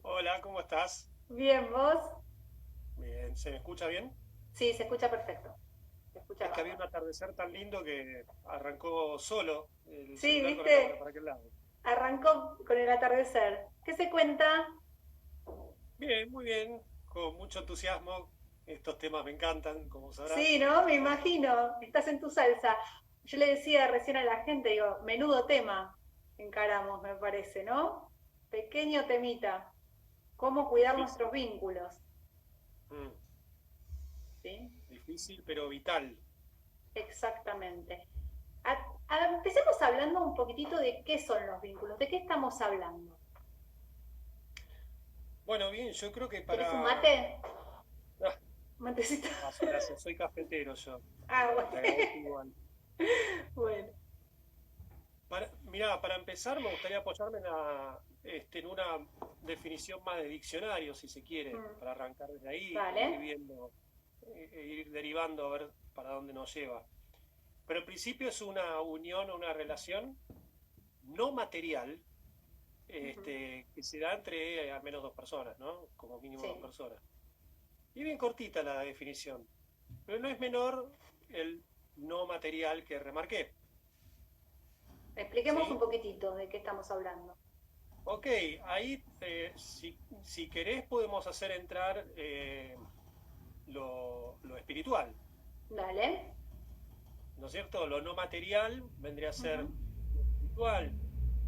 Hola, ¿cómo estás? Bien, ¿vos? Bien, ¿se me escucha bien? Sí, se escucha perfecto. Se escucha Es que había bárbaro. un atardecer tan lindo que arrancó solo el Sí, celular con la cámara viste, para aquel lado. arrancó con el atardecer. ¿Qué se cuenta? Bien, muy bien, con mucho entusiasmo. Estos temas me encantan, como Sí, sabrás. ¿no? Me imagino. Estás en tu salsa. Yo le decía recién a la gente, digo, menudo tema encaramos, me parece, ¿no? Pequeño temita. ¿Cómo cuidar Difícil, nuestros vínculos? mm, ¿Sí? difícil, pero vital. Exactamente. Empecemos hablando un poquitito de qué son los vínculos, de qué estamos hablando. Bueno, bien, yo creo que ¿Querés un para... mate? Ah, Matecito. paso, gracias, soy cafetero yo, Ah, pero bueno. te agradezco igual. Bueno. Mirá, para empezar me gustaría apoyarme en una definición más de diccionario, si se quiere, Mm, para arrancar desde ahí e ir vale. viendo, ir derivando a ver para dónde nos lleva. Pero en principio es una unión o una relación no material Ujú. que se da entre al menos dos personas, ¿no? Como mínimo dos Sí. personas. Y bien cortita la definición, pero no es menor el no material que remarqué, Expliquemos un ¿sí? poquitito de qué estamos hablando. Ok, ahí si querés podemos hacer entrar lo espiritual, Dale. ¿no es cierto? Lo no material vendría a Ujú. ser lo espiritual,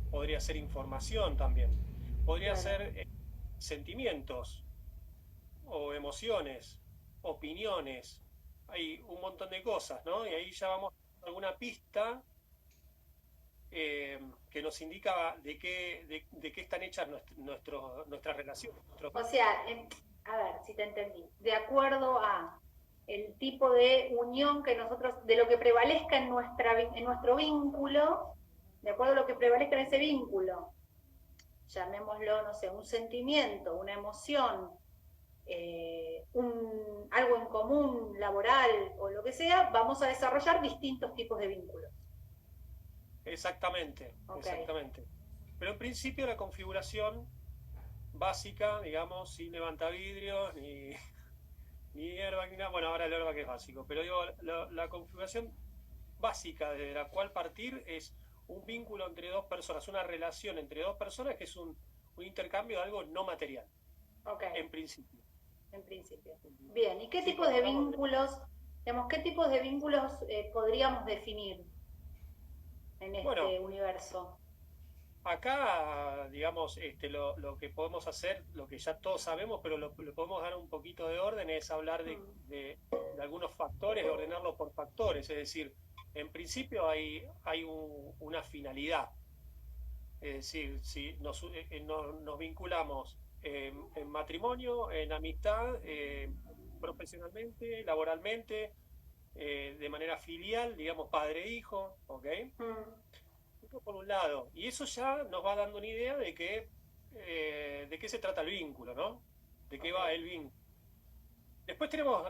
podría ser información también, podría ser Claro. sentimientos o emociones, opiniones, hay un montón de cosas, ¿no? Y ahí ya vamos a alguna pista eh, que nos indica de qué están hechas nuestras relaciones, nuestros O vínculos. sea, a ver si te entendí. De acuerdo a el tipo de unión que nosotros, de lo que prevalezca en en nuestro vínculo, de acuerdo a lo que prevalezca en ese vínculo, llamémoslo, no sé, un sentimiento, una emoción, algo en común, laboral o lo que sea, vamos a desarrollar distintos tipos de vínculos. Exactamente, Ok. exactamente. Pero en principio la configuración básica, digamos, sin levantavidrios, ni airbag, ni nada. Bueno, ahora el airbag es básico, pero digo, la configuración básica de la cual partir es un vínculo entre dos personas, una relación entre dos personas que es un intercambio de algo no material, Ok, en principio. en principio. Bien, ¿y qué Sí, tipos cuando de hablamos vínculos, digamos, qué tipos de vínculos podríamos definir en bueno, este universo? acá, digamos, lo que podemos hacer, lo que ya todos sabemos, pero lo podemos dar un poquito de orden, es hablar Mm, de algunos factores, de ordenarlo por factores. Es decir, en principio hay una finalidad. Es decir, si nos vinculamos en matrimonio, en amistad, profesionalmente, laboralmente, de manera filial, digamos, padre-hijo, ¿ok? mm, Esto por un lado. Y eso ya nos va dando una idea de qué se trata el vínculo, ¿no? De qué ok, va el vínculo. Después tenemos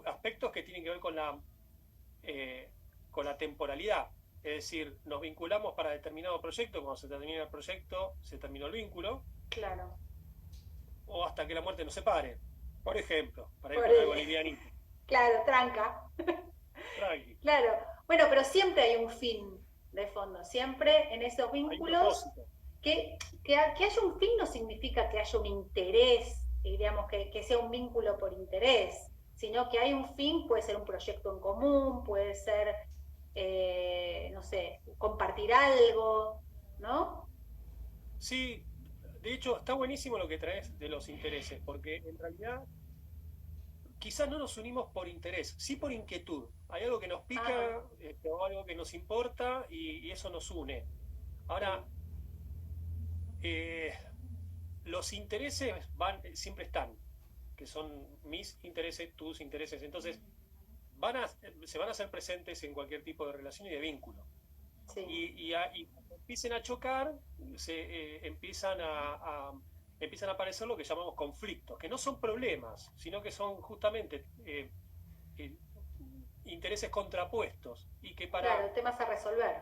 aspectos que tienen que ver eh, con la temporalidad. Es decir, nos vinculamos para determinado proyecto, cuando se termina el proyecto, se terminó el vínculo, claro. o hasta que la muerte nos separe. Por ejemplo, para ir Por con algo el- livianito. claro, tranca. Tranqui. Claro. Bueno, pero siempre hay un fin de fondo. Siempre en esos Hay un vínculos, propósito. que haya un fin no significa que haya un interés, digamos, que sea un vínculo por interés, sino que hay un fin, puede ser un proyecto en común, puede ser, no sé, compartir algo, ¿no? Sí, de hecho, está buenísimo lo que traes de los intereses, porque en realidad quizás no nos unimos por interés, sí por inquietud. Hay algo que nos Ajá, pica o algo que nos importa y eso nos une. Ahora, sí, eh, los intereses siempre están, que son mis intereses, tus intereses. Entonces, se van a hacer presentes en cualquier tipo de relación y de vínculo. sí. Y cuando empiecen a chocar, empiezan a aparecer lo que llamamos conflictos, que no son problemas, sino que son justamente eh, intereses contrapuestos y que para Claro, temas a resolver.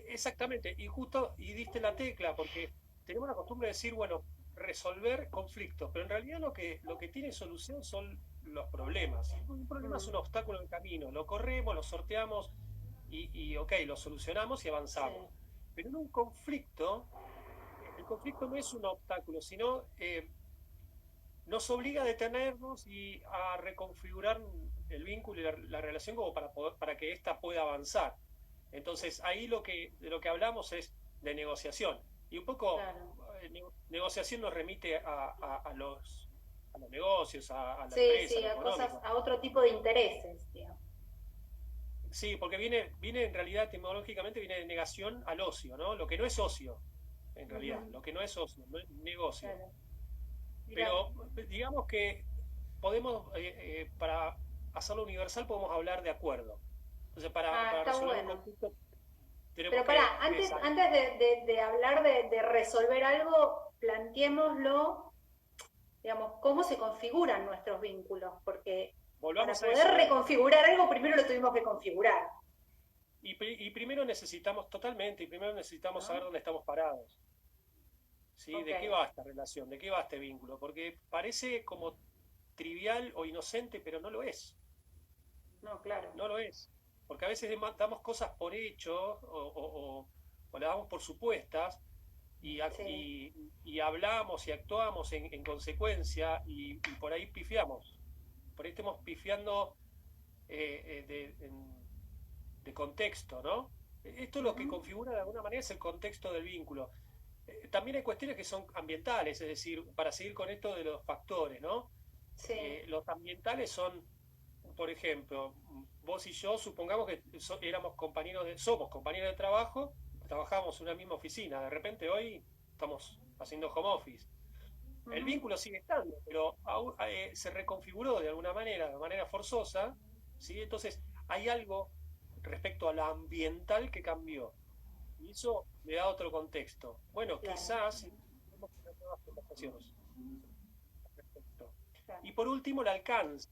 exactamente y justo y diste la tecla porque tenemos la costumbre de decir, bueno, resolver conflictos, pero en realidad lo que tiene solución son los problemas. Si un problema es un obstáculo en el camino, lo corremos, lo sorteamos ok, lo solucionamos y avanzamos. Sí, Pero en un conflicto, el conflicto no es un obstáculo, sino nos obliga a detenernos y a reconfigurar el vínculo y la relación como para que ésta pueda avanzar. Entonces, ahí de lo que hablamos es de negociación. Y un poco claro. negociación nos remite a los negocios, a la Sí, empresa, a sí, lo a cosas, económico. a otro tipo de intereses, digamos. Sí, porque viene en realidad etimológicamente viene de negación al ocio, ¿no? Lo que no es ocio, en realidad, Ujú, lo que no es ocio, no es negocio. claro. Mira, Pero digamos que para hacerlo universal, podemos hablar de acuerdo. Entonces, para está resolver un bueno. conflicto, tenemos Pero pará, que saber. antes de hablar de resolver algo, planteémoslo, digamos, cómo se configuran nuestros vínculos, porque para Volvamos a poder eso. reconfigurar algo, primero lo tuvimos que configurar, Y primero necesitamos saber ¿no? dónde estamos parados. ¿Sí? Ok, ¿De qué va esta relación? ¿De qué va este vínculo? Porque parece como trivial o inocente, pero no lo es. no, claro. No lo es. Porque a veces damos cosas por hecho o las damos por supuestas Sí. y hablamos y actuamos en consecuencia y por ahí pifiamos. Por ahí estamos pifiando de contexto, ¿no? Esto lo que Ujú, configura de alguna manera es el contexto del vínculo. También hay cuestiones que son ambientales, es decir, para seguir con esto de los factores, ¿no? sí. Los ambientales son, por ejemplo, vos y yo, supongamos que somos compañeros de trabajo, trabajamos en una misma oficina, de repente hoy estamos haciendo home office. El Ujú, vínculo sigue estando, pero se reconfiguró de manera forzosa, ¿sí? Entonces hay algo respecto a lo ambiental que cambió. Y eso le da otro contexto. Bueno, claro, quizás tenemos que tener nuevas conversaciones al respecto. claro. Y por último, el alcance.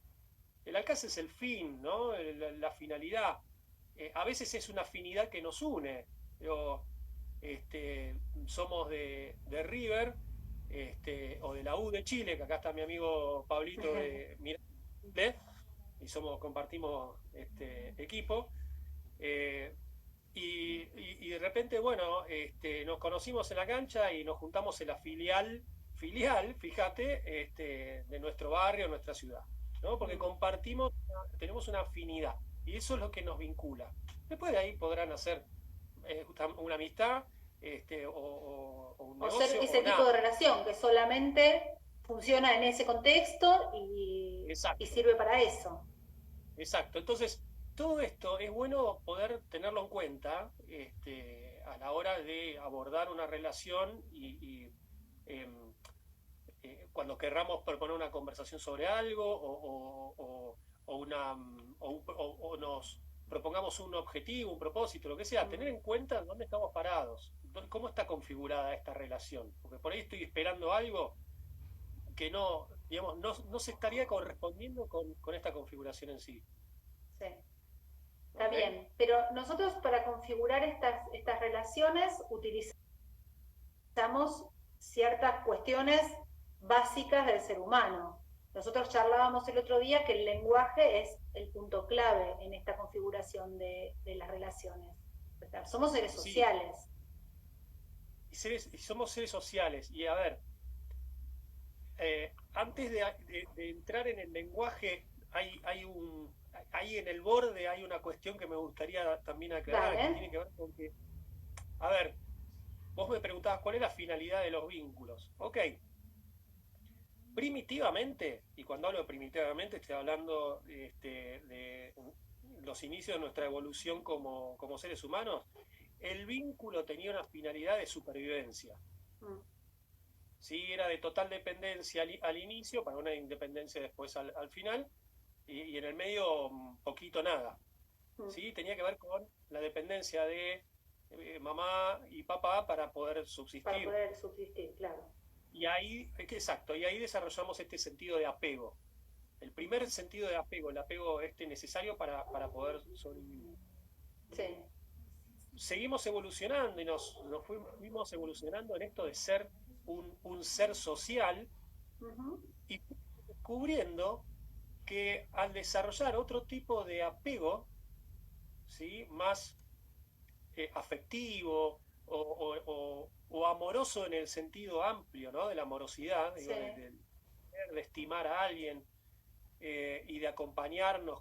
El alcance es el fin, ¿no? La finalidad. A veces es una afinidad que nos une. Digo, somos de River o de la U de Chile, que acá está mi amigo Pablito de Miranda, y compartimos equipo. Eh, y de repente, bueno, nos conocimos en la cancha y nos juntamos en la filial, fíjate, de nuestro barrio, nuestra ciudad, ¿no? Porque tenemos una afinidad y eso es lo que nos vincula. Después de ahí podrán hacer una amistad, o un O ser negocio ese o tipo nada. de relación que solamente funciona en ese contexto y Exacto, sirve para eso. exacto. Entonces, todo esto es bueno poder tenerlo en cuenta a la hora de abordar una relación em, cuando querramos proponer una conversación sobre algo o nos propongamos un objetivo, un propósito, lo que sea, tener Mm, en cuenta dónde estamos parados, cómo está configurada esta relación. Porque por ahí estoy esperando algo que no, digamos, no se estaría correspondiendo con esta configuración en sí. sí, está ¿Ok? bien. Pero nosotros para configurar estas relaciones utilizamos ciertas cuestiones básicas del ser humano. Nosotros charlábamos el otro día que el lenguaje es el punto clave en esta configuración de las relaciones. O sea, somos seres Sí, sociales. y somos seres sociales. Y a ver, antes de entrar en el lenguaje, ahí en el borde hay una cuestión que me gustaría también aclarar, que Dale. tiene que ver con que, a ver, vos me preguntabas cuál es la finalidad de los vínculos. Ok, primitivamente, y cuando hablo de primitivamente estoy hablando de los inicios de nuestra evolución como seres humanos, el vínculo tenía una finalidad de supervivencia. Mm, ¿Sí? Era de total dependencia al inicio, para una independencia después al final, y en el medio poquito nada. mm. ¿Sí? Tenía que ver con la dependencia de mamá y papá para poder Para subsistir. poder subsistir, claro. Exacto, y ahí desarrollamos este sentido de apego. El primer sentido de apego, el apego necesario para poder sobrevivir. Sí. seguimos evolucionando y fuimos evolucionando en esto de ser un ser social Ujú. y descubriendo que al desarrollar otro tipo de apego, ¿sí? Más afectivo o amoroso en el sentido amplio, ¿no? De la amorosidad, Sí, digo, de estimar a alguien y de acompañarnos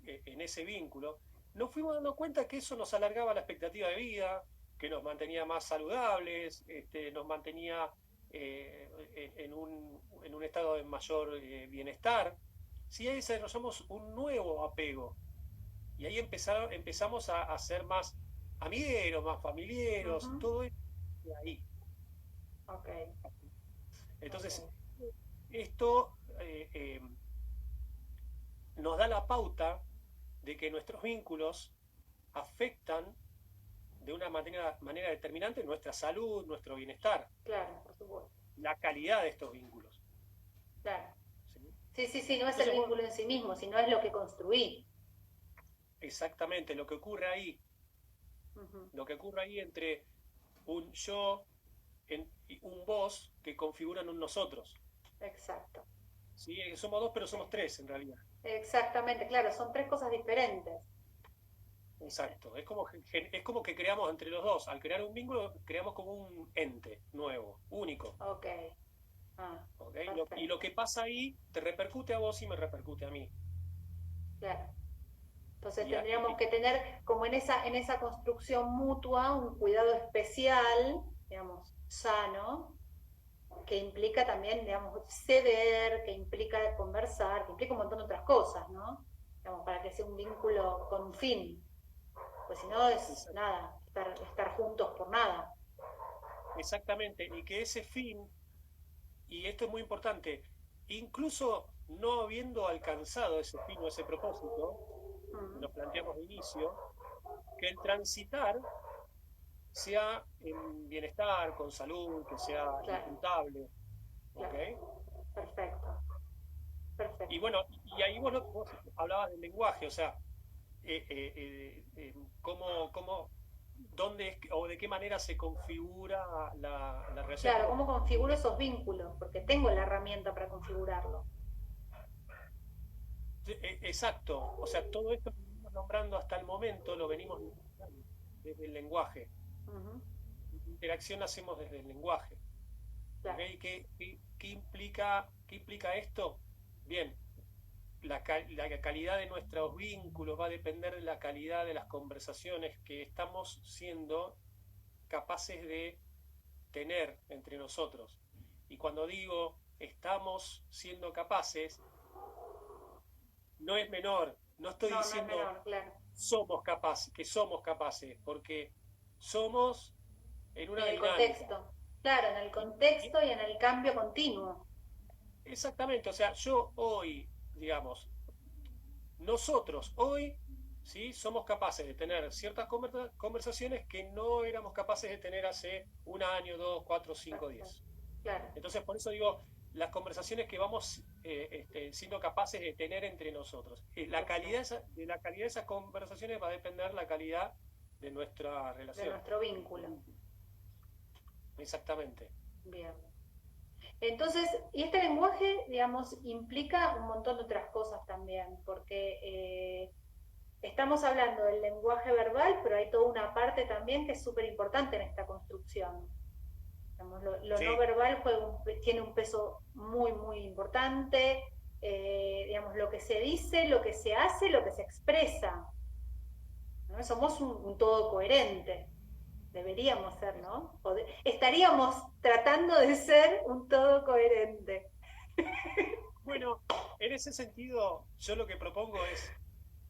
en ese vínculo, nos fuimos dando cuenta que eso nos alargaba la expectativa de vida, que nos mantenía más saludables, nos mantenía en un estado de mayor bienestar. Si ahí desarrollamos un nuevo apego y ahí empezamos a ser más amigueros, más familiares, ujú, todo eso de ahí. ok, ok, Entonces, esto nos da la pauta de que nuestros vínculos afectan de una manera determinante nuestra salud, nuestro bienestar, claro, por supuesto, la calidad de estos vínculos. claro. ¿Sí? Sí, sí, sí, no es el Entonces, bueno, vínculo en sí mismo, sino es lo que construí. exactamente Ujú, lo que ocurre ahí entre un yo y un vos que configuran un nosotros. exacto. ¿Sí? Somos dos, pero Sí. somos tres en realidad. Exactamente, claro, son tres cosas diferentes. ¿Viste? Exacto. Es como que creamos entre los dos. Al crear un vínculo, creamos como un ente nuevo, único. Ok, ah, ¿Ok? Y lo perfecto, que pasa ahí te repercute a vos y me repercute a mí. claro. Entonces Y, tendríamos que tener como en esa construcción mutua un cuidado especial, digamos, sano, que implica también, digamos, ceder, que implica conversar, que implica un montón de otras cosas, ¿no? Digamos, para que sea un vínculo con un fin. Pues si no es nada, estar juntos por nada. exactamente. Y que ese fin, y esto es muy importante, incluso no habiendo alcanzado ese fin o ese propósito, que Mm, nos planteamos de inicio, que el transitar sea en bienestar, con salud, que sea claro, disfrutable, ¿ok? claro. Perfecto, Y perfecto. bueno, y ahí vos hablabas del lenguaje, o sea, eh, eh, eh, eh, cómo, dónde o de qué manera se configura la relación, Claro, ¿cómo configuro esos vínculos? Porque tengo la herramienta para configurarlo. exacto, o sea, todo esto que venimos nombrando hasta el momento lo venimos nombrando desde el lenguaje. Ujú, La interacción hacemos desde el lenguaje. ¿Ok? claro, ¿Qué implica esto? Bien, la calidad de nuestros vínculos va a depender de la calidad de las conversaciones que estamos siendo capaces de tener entre nosotros. Y cuando digo estamos siendo capaces, no es menor, no estoy no, no es diciendo menor, claro. somos capaces, porque somos en una En el dinámica. contexto, claro, en el Y, y contexto y en el cambio continuo. exactamente, o sea, yo hoy, digamos, nosotros hoy, ¿sí? Somos capaces de tener ciertas conversaciones que no éramos capaces de tener hace un año, dos, cuatro, cinco, Perfecto, 10. claro, Entonces, por eso digo, las conversaciones que vamos siendo capaces de tener entre nosotros. perfecto. De la calidad de esas conversaciones va a depender la calidad de nuestra De relación, nuestro de nuestro vínculo. vínculo. Exactamente. Bien. Entonces, y este lenguaje, digamos, implica un montón de otras cosas también, porque estamos hablando del lenguaje verbal, pero hay toda una parte también que es súper importante en esta construcción. Digamos, lo no Sí, verbal tiene un peso muy, muy importante, digamos, lo que se dice, lo que se hace, lo que se expresa, ¿no? Somos un todo coherente, deberíamos ser, ¿no? Estaríamos tratando de ser un todo coherente. bueno, en ese sentido, yo lo que propongo es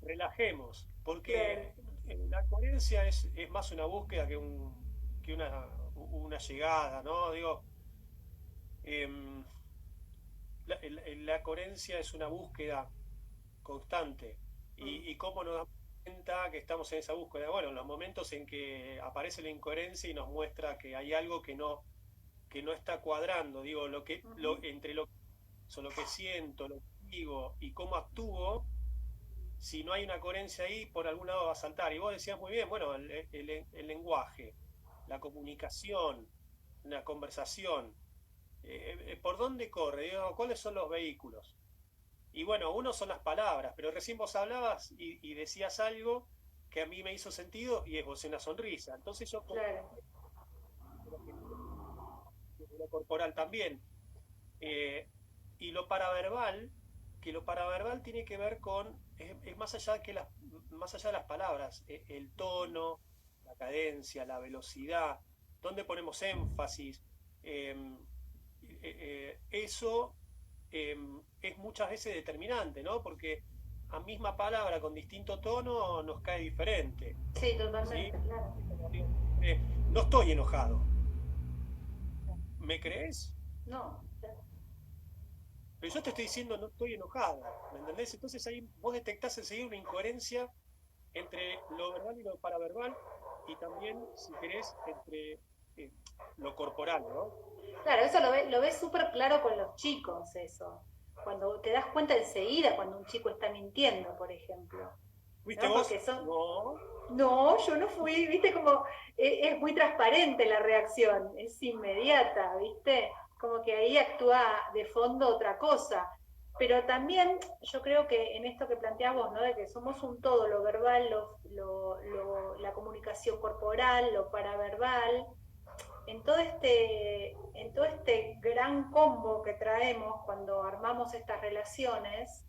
relajemos, porque Claro. la coherencia es más una búsqueda que una llegada, ¿no? Digo, em, la coherencia es una búsqueda constante. Mm, Y cómo nos damos cuenta que estamos en esa búsqueda? Bueno, en los momentos en que aparece la incoherencia y nos muestra que hay algo que no está cuadrando, digo, ujú, entre lo que siento, lo que digo y cómo actúo, si no hay una coherencia ahí, por algún lado va a saltar. Y vos decías muy bien, bueno, el lenguaje, la comunicación, la conversación, ¿por dónde corre? Digo, ¿cuáles son los vehículos? Y bueno, uno son las palabras, pero recién vos hablabas y decías algo que a mí me hizo sentido y es vos una sonrisa. Entonces yo Claro, lo corporal también. Eh, y lo paraverbal, que lo paraverbal tiene que ver con, es más allá más allá de las palabras, el tono, la cadencia, la velocidad, dónde ponemos énfasis. eh, Eso es muchas veces determinante, ¿no? Porque a misma palabra con distinto tono nos cae diferente, sí, ¿sí? totalmente, claro. No estoy enojado, ¿me crees? No, claro. Pero yo te estoy diciendo no estoy enojado, ¿me entendés? Entonces ahí vos detectás enseguida una incoherencia entre lo verbal y lo paraverbal y también, si querés, entre eh, lo corporal, ¿no? Claro, eso lo ves súper claro con los chicos, eso. Cuando te das cuenta enseguida cuando un chico está mintiendo, por ejemplo, ¿Fuiste ¿no? vos? Porque son, No. no, yo no fui, viste, como es muy transparente la reacción, es inmediata, viste, como que ahí actúa de fondo otra cosa. Pero también yo creo que en esto que planteamos, ¿no? De que somos un todo, lo verbal, la comunicación corporal, lo paraverbal, en todo este gran combo que traemos cuando armamos estas relaciones,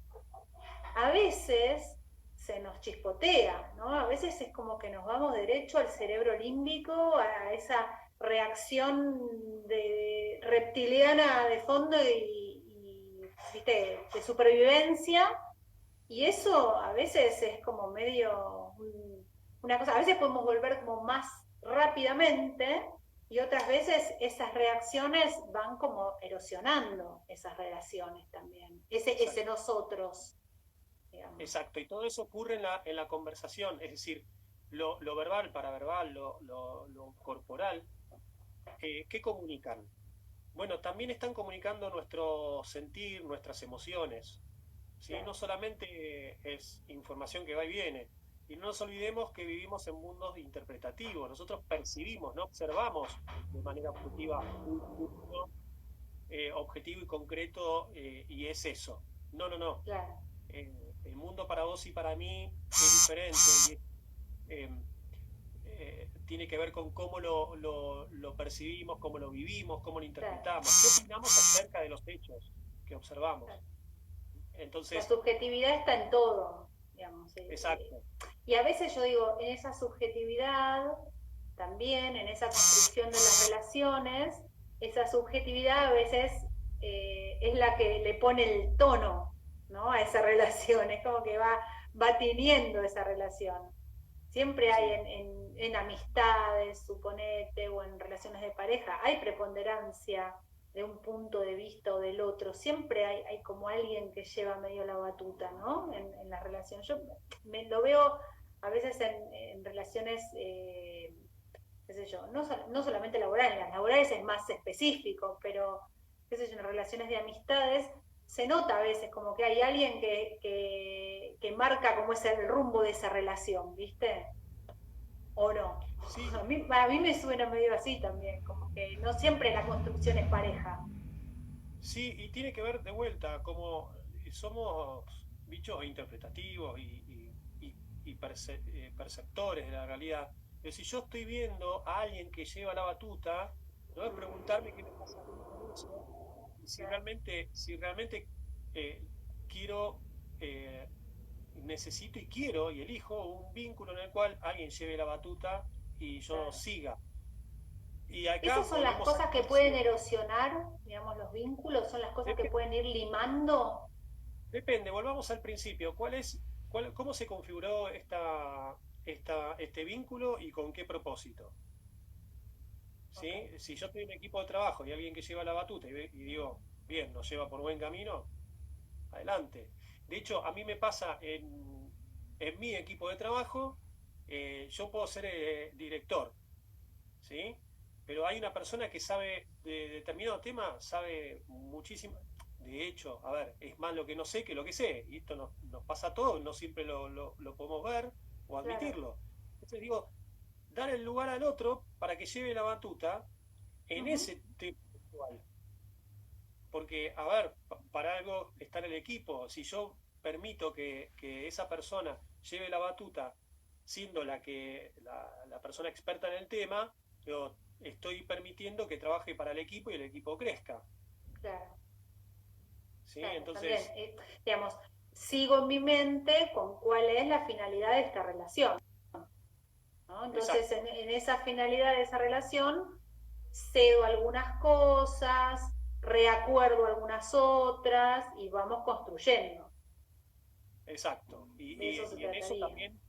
a veces se nos chispotea, ¿no? A veces es como que nos vamos derecho al cerebro límbico, a esa reacción reptiliana de fondo ¿viste? De supervivencia, y eso a veces es como medio una cosa, a veces podemos volver como más rápidamente y otras veces esas reacciones van como erosionando esas relaciones también, ese Exacto. nosotros, digamos. Exacto. Y todo eso ocurre en la conversación, es decir, lo verbal, paraverbal, lo corporal, ¿qué comunican? Bueno, también están comunicando nuestro sentir, nuestras emociones, ¿sí? No Claro, solamente es información que va y viene. Y no nos olvidemos que vivimos en mundos interpretativos. Nosotros percibimos, no observamos de manera objetiva un mundo objetivo y concreto y es eso. No, no, no. claro, El mundo para vos y para mí es diferente y tiene que ver con cómo lo percibimos, cómo lo vivimos, cómo lo claro, interpretamos, qué opinamos acerca de los hechos que observamos. claro. La Entonces, subjetividad está en todo, digamos. exacto, Y a veces yo digo, en esa subjetividad, también en esa construcción de las relaciones, esa subjetividad a veces es la que le pone el tono, ¿no? A esa relación, es como que va teniendo esa relación. Siempre hay sí, en amistades, suponete, o en relaciones de pareja, hay preponderancia de un punto de vista o del otro. Siempre hay como alguien que lleva medio la batuta, ¿no? En la relación. Yo lo veo a veces en relaciones, qué sé yo, no solamente laborales, en las laborales es más específico, pero, qué sé yo, en relaciones de amistades se nota a veces como que hay alguien que marca como es el rumbo de esa relación, ¿viste? ¿O no? sí, A mí me suena medio así también, como que no siempre la construcción es pareja. sí, y tiene que ver de vuelta, como somos bichos interpretativos y perceptores de la realidad. Pero si yo estoy viendo a alguien que lleva la batuta, no es preguntarme qué me pasa a mí con eso, y si realmente eh, quiero, eh, necesito y quiero y elijo un vínculo en el cual alguien lleve la batuta y yo Claro. siga. Y acá Esas son las volvemos al cosas que pueden inicio. erosionar, digamos, los vínculos, son las cosas que Dep- pueden ir limando. Depende, volvamos al principio. ¿Cómo se configuró este vínculo y con qué propósito? ¿Sí? Okay. Si yo estoy en un equipo de trabajo y alguien que lleva la batuta y digo, bien, nos lleva por buen camino, adelante. De hecho, a mí me pasa en mi equipo de trabajo, yo puedo ser director, ¿sí? Pero hay una persona que sabe de determinado tema, sabe muchísimo, De hecho, a ver, es más lo que no sé que lo que sé. Y esto nos pasa a todos, no siempre lo podemos ver o claro. admitirlo. Entonces digo, dar el lugar al otro para que lleve la batuta en Ujú, ese tema actual. Porque, a ver, para algo está en el equipo. Si yo permito que esa persona lleve la batuta siendo la persona experta en el tema, yo estoy permitiendo que trabaje para el equipo y el equipo crezca. claro, ¿Sí? claro. También, Entonces, digamos, sigo en mi mente con cuál es la finalidad de esta relación, ¿no? Entonces, exacto, en esa finalidad de esa relación, cedo algunas cosas, reacuerdo algunas otras y vamos construyendo. exacto. De eso se Y en eso trataría. también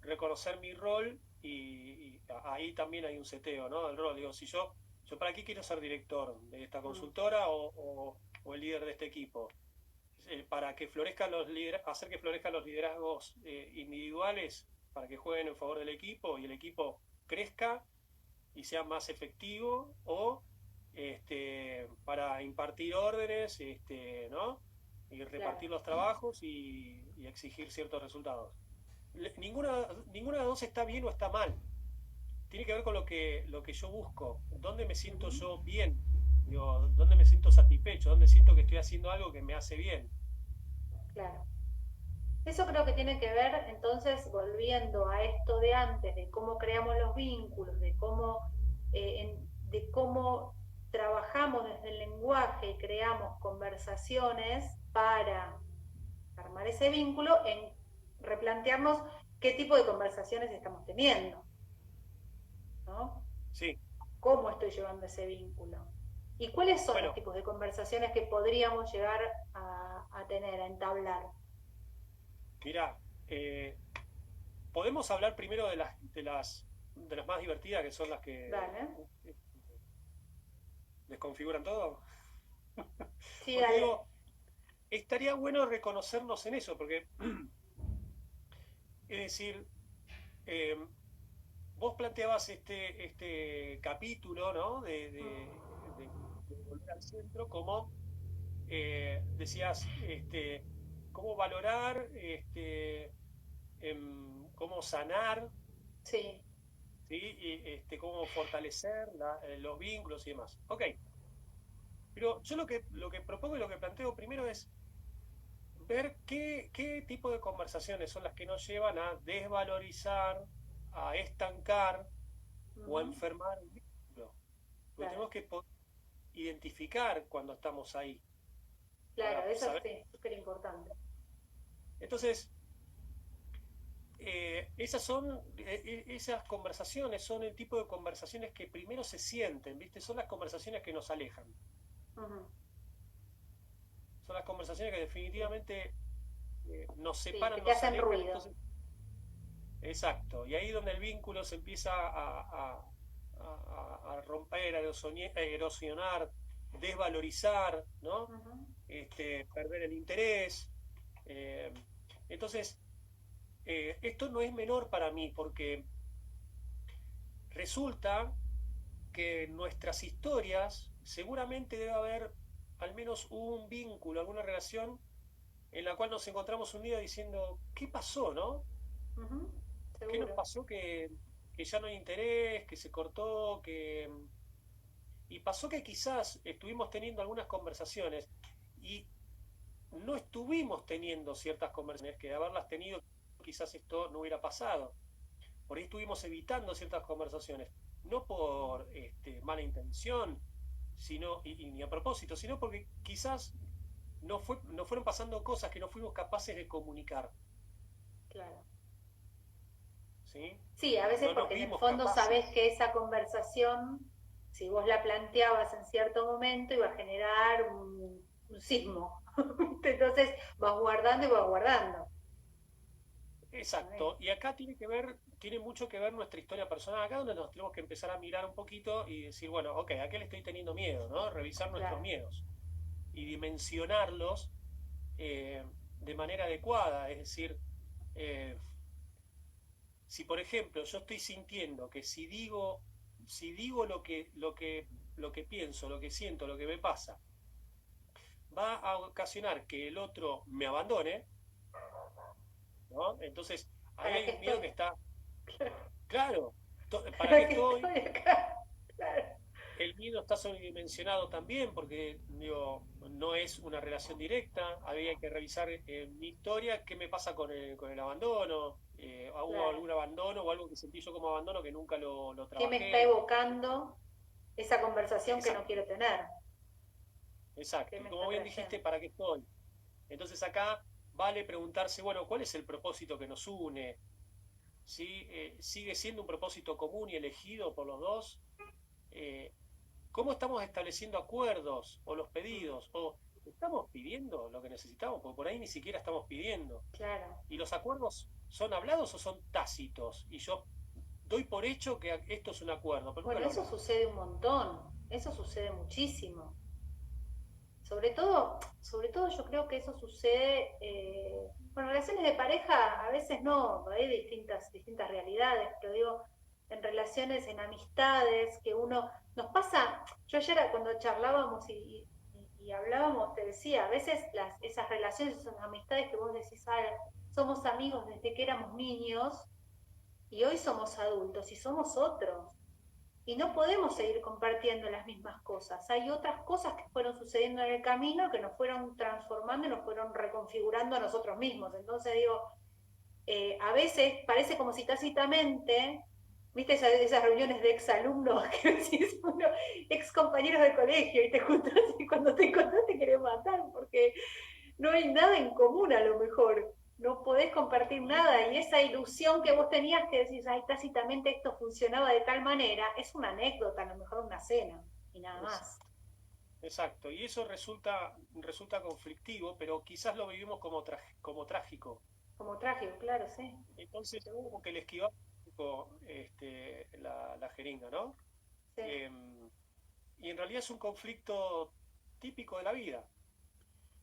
reconocer mi rol y ahí también hay un seteo, ¿no? El rol. Digo, si yo para qué quiero ser director de esta Mm, consultora o el líder de este equipo. Para que florezcan hacer que florezcan los liderazgos individuales, para que jueguen en favor del equipo y el equipo crezca y sea más efectivo, o para impartir órdenes, ¿no? Y claro. repartir los trabajos y exigir ciertos resultados. Ninguna de las dos está bien o está mal. Tiene que ver con lo que yo busco, dónde me siento Ujú, yo bien, digo, dónde me siento satisfecho, dónde siento que estoy haciendo algo que me hace bien. claro. Eso creo que tiene que ver, entonces, volviendo a esto de antes, de cómo creamos los vínculos, de cómo trabajamos desde el lenguaje y creamos conversaciones para armar ese vínculo, en replantearnos qué tipo de conversaciones estamos teniendo, ¿no? Sí, ¿Cómo estoy llevando ese vínculo? ¿Y cuáles son los bueno, tipos de conversaciones que podríamos llegar a tener, a entablar? mira, eh, podemos hablar primero de las más divertidas, que son las que Dale. desconfiguran todo. Sí, Porque dale. digo, estaría bueno reconocernos en eso, porque es decir, eh, vos planteabas este capítulo, ¿no? De volver al centro, como decías, cómo valorar, cómo sanar, Sí. ¿sí? Y cómo fortalecer los vínculos y demás. Ok, pero yo lo que propongo y lo que planteo primero es ver qué tipo de conversaciones son las que nos llevan a desvalorizar, a estancar o a Ujú, enfermar el vínculo. Porque claro, tenemos que identificar cuando estamos ahí, claro, para eso saber. sí, súper importante. Entonces, esas conversaciones son el tipo de conversaciones que primero se sienten, ¿viste? Son las conversaciones que nos alejan. Ujú, Son las conversaciones que sí, definitivamente nos sí, que separan, te nos hacen alejan. ruido. Entonces, exacto. Y ahí donde el vínculo se empieza a romper, a erosionar, desvalorizar, ¿no? Ujú, Perder el interés. Eh, entonces, esto no es menor para mí, porque resulta que en nuestras historias seguramente debe haber al menos un vínculo, alguna relación en la cual nos encontramos un día diciendo, ¿qué pasó, no? ujú, ¿Qué nos seguro, pasó que ya no hay interés, que se cortó, que... Y pasó que quizás estuvimos teniendo algunas conversaciones y no estuvimos teniendo ciertas conversaciones que de haberlas tenido quizás esto no hubiera pasado. Por ahí estuvimos evitando ciertas conversaciones, no por mala intención, y ni a propósito, sino porque quizás nos fueron pasando cosas que no fuimos capaces de comunicar, claro. ¿sí? Sí, a veces No nos porque en el vimos fondo sabés capaces. que esa conversación, si vos la planteabas en cierto momento, iba a generar un sismo. Entonces vas guardando y vas guardando. Exacto, y acá tiene mucho que ver nuestra historia personal, acá donde nos tenemos que empezar a mirar un poquito y decir, bueno, ok, ¿a qué le estoy teniendo miedo? ¿No? Revisar nuestros Claro. miedos y dimensionarlos eh, de manera adecuada, es decir, eh, si por ejemplo yo estoy sintiendo que si digo lo que pienso, lo que siento, lo que me pasa, va a ocasionar que el otro me abandone, ¿no? Entonces, ahí ¿Para hay qué un miedo estoy? que está, claro, ¿para qué ¿Para qué estoy? estoy acá? Claro, El miedo está sobredimensionado también porque, digo, no es una relación directa. Había que revisar en mi historia qué me pasa con el abandono. ¿Hubo claro. algún abandono o algo que sentí yo como abandono que nunca lo ¿Qué me está trabajé? evocando esa conversación que no Exacto, quiero tener? ¿Qué exacto. Y me como está bien dijiste, trayendo? ¿para qué estoy? Entonces acá vale preguntarse, bueno, ¿cuál es el propósito que nos une? ¿Sí? ¿Sigue siendo un propósito común y elegido por los dos? Eh, ¿Cómo estamos estableciendo acuerdos o los Mm, pedidos? ¿O estamos pidiendo lo que necesitamos? Porque por ahí ni siquiera estamos pidiendo. claro. ¿Y los acuerdos son hablados o son tácitos? Y yo doy por hecho que esto es un acuerdo, pero nunca Bueno, lo eso hablamos. sucede un montón, eso sucede muchísimo. Sobre todo yo creo que eso sucede, bueno, en relaciones de pareja a veces no, hay distintas realidades, pero digo, en relaciones, en amistades, que uno, nos pasa, yo ayer cuando charlábamos y hablábamos, te decía, a veces esas relaciones, esas amistades que vos decís, ah, somos amigos desde que éramos niños y hoy somos adultos y somos otros y no podemos seguir compartiendo las mismas cosas. Hay otras cosas que fueron sucediendo en el camino que nos fueron transformando y nos fueron reconfigurando a nosotros mismos. Entonces digo, a veces parece como si tácitamente, viste esas reuniones de exalumnos que decís uno, ex compañeros de colegio y te juntás y cuando te encontrás te querés matar porque no hay nada en común a lo mejor, no podés compartir Y es nada y esa ilusión que vos tenías que decís, ay, tácitamente esto funcionaba de tal manera, es una anécdota, a lo mejor una cena y nada más. exacto, exacto. Y eso resulta conflictivo, pero quizás lo vivimos como trágico. Como trágico, claro, sí. Entonces, como que le esquivamos un poco la jeringa, ¿no? Sí. Eh, y en realidad es un conflicto típico de la vida.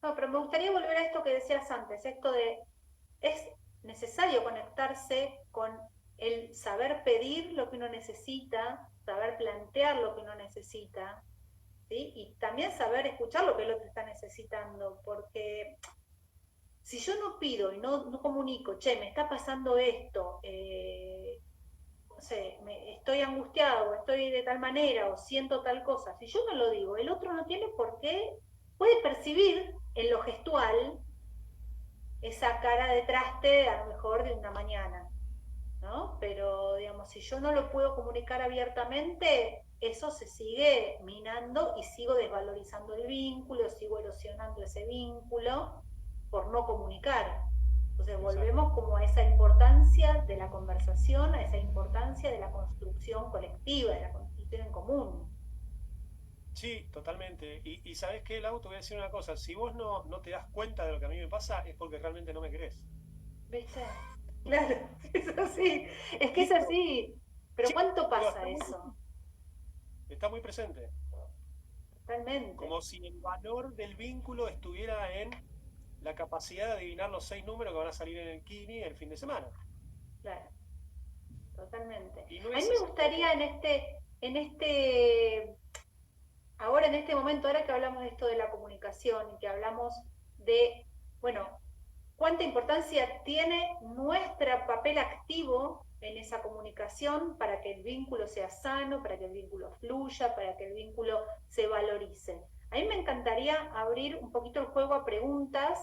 No, pero me gustaría volver a esto que decías antes, esto de, es necesario conectarse con el saber pedir lo que uno necesita, saber plantear lo que uno necesita, ¿sí? Y también saber escuchar lo que el otro está necesitando, porque si yo no pido y no comunico, che, me está pasando esto, no sé, estoy angustiado, o estoy de tal manera, o siento tal cosa, si yo no lo digo, el otro no tiene por qué, puede percibir en lo gestual esa cara de traste a lo mejor de una mañana, ¿no? Pero, digamos, si yo no lo puedo comunicar abiertamente, eso se sigue minando y sigo desvalorizando el vínculo, sigo erosionando ese vínculo por no comunicar. Entonces Exacto. volvemos como a esa importancia de la conversación, a esa importancia de la construcción colectiva, de la construcción en común. Sí, totalmente. Y ¿sabes qué, Lau? Te voy a decir una cosa. Si vos no te das cuenta de lo que a mí me pasa, es porque realmente no me querés. ¿Viste? Claro, es así. Es que Y es esto, así. Pero sí, ¿cuánto digo, pasa eso? está muy presente. Totalmente. Como si el valor del vínculo estuviera en la capacidad de adivinar los 6 números que van a salir en el Kini el fin de semana. Claro. Totalmente. Y no A mí es me ese el gustaría foco. ahora en este momento, ahora que hablamos de esto de la comunicación y que hablamos de, bueno, cuánta importancia tiene nuestro papel activo en esa comunicación para que el vínculo sea sano, para que el vínculo fluya, para que el vínculo se valorice. A mí me encantaría abrir un poquito el juego a preguntas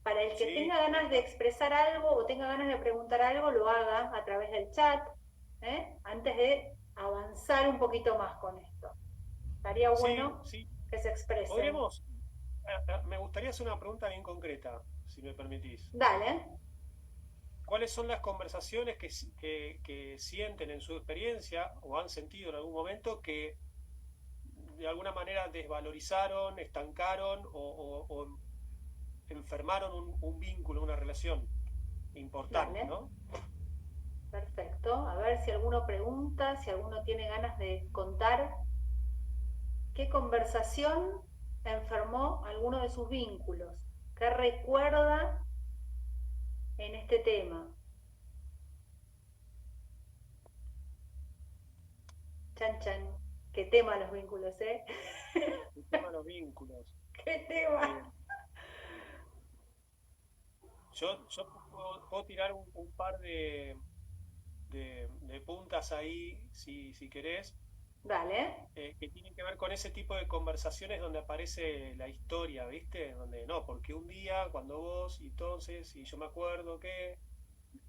para el que tenga Sí, ganas de expresar algo o tenga ganas de preguntar algo, lo haga a través del chat, antes de avanzar un poquito más con esto. Estaría sí, bueno sí. que se expresen. Podríamos, me gustaría hacer una pregunta bien concreta, si me permitís. Dale. ¿Cuáles son las conversaciones que sienten en su experiencia o han sentido en algún momento que de alguna manera desvalorizaron, estancaron o enfermaron un vínculo, una relación importante, Dale. ¿no? Perfecto. A ver si alguno pregunta, si alguno tiene ganas de contar qué conversación enfermó alguno de sus vínculos, qué recuerda en este tema. Chan, chan. Qué tema los vínculos, ¿eh? El tema de los vínculos. qué Eh, tema. yo puedo tirar un par de puntas ahí, si querés, Dale. que tienen que ver con ese tipo de conversaciones donde aparece la historia, ¿viste? Donde no, porque un día, cuando vos, y entonces, y yo me acuerdo que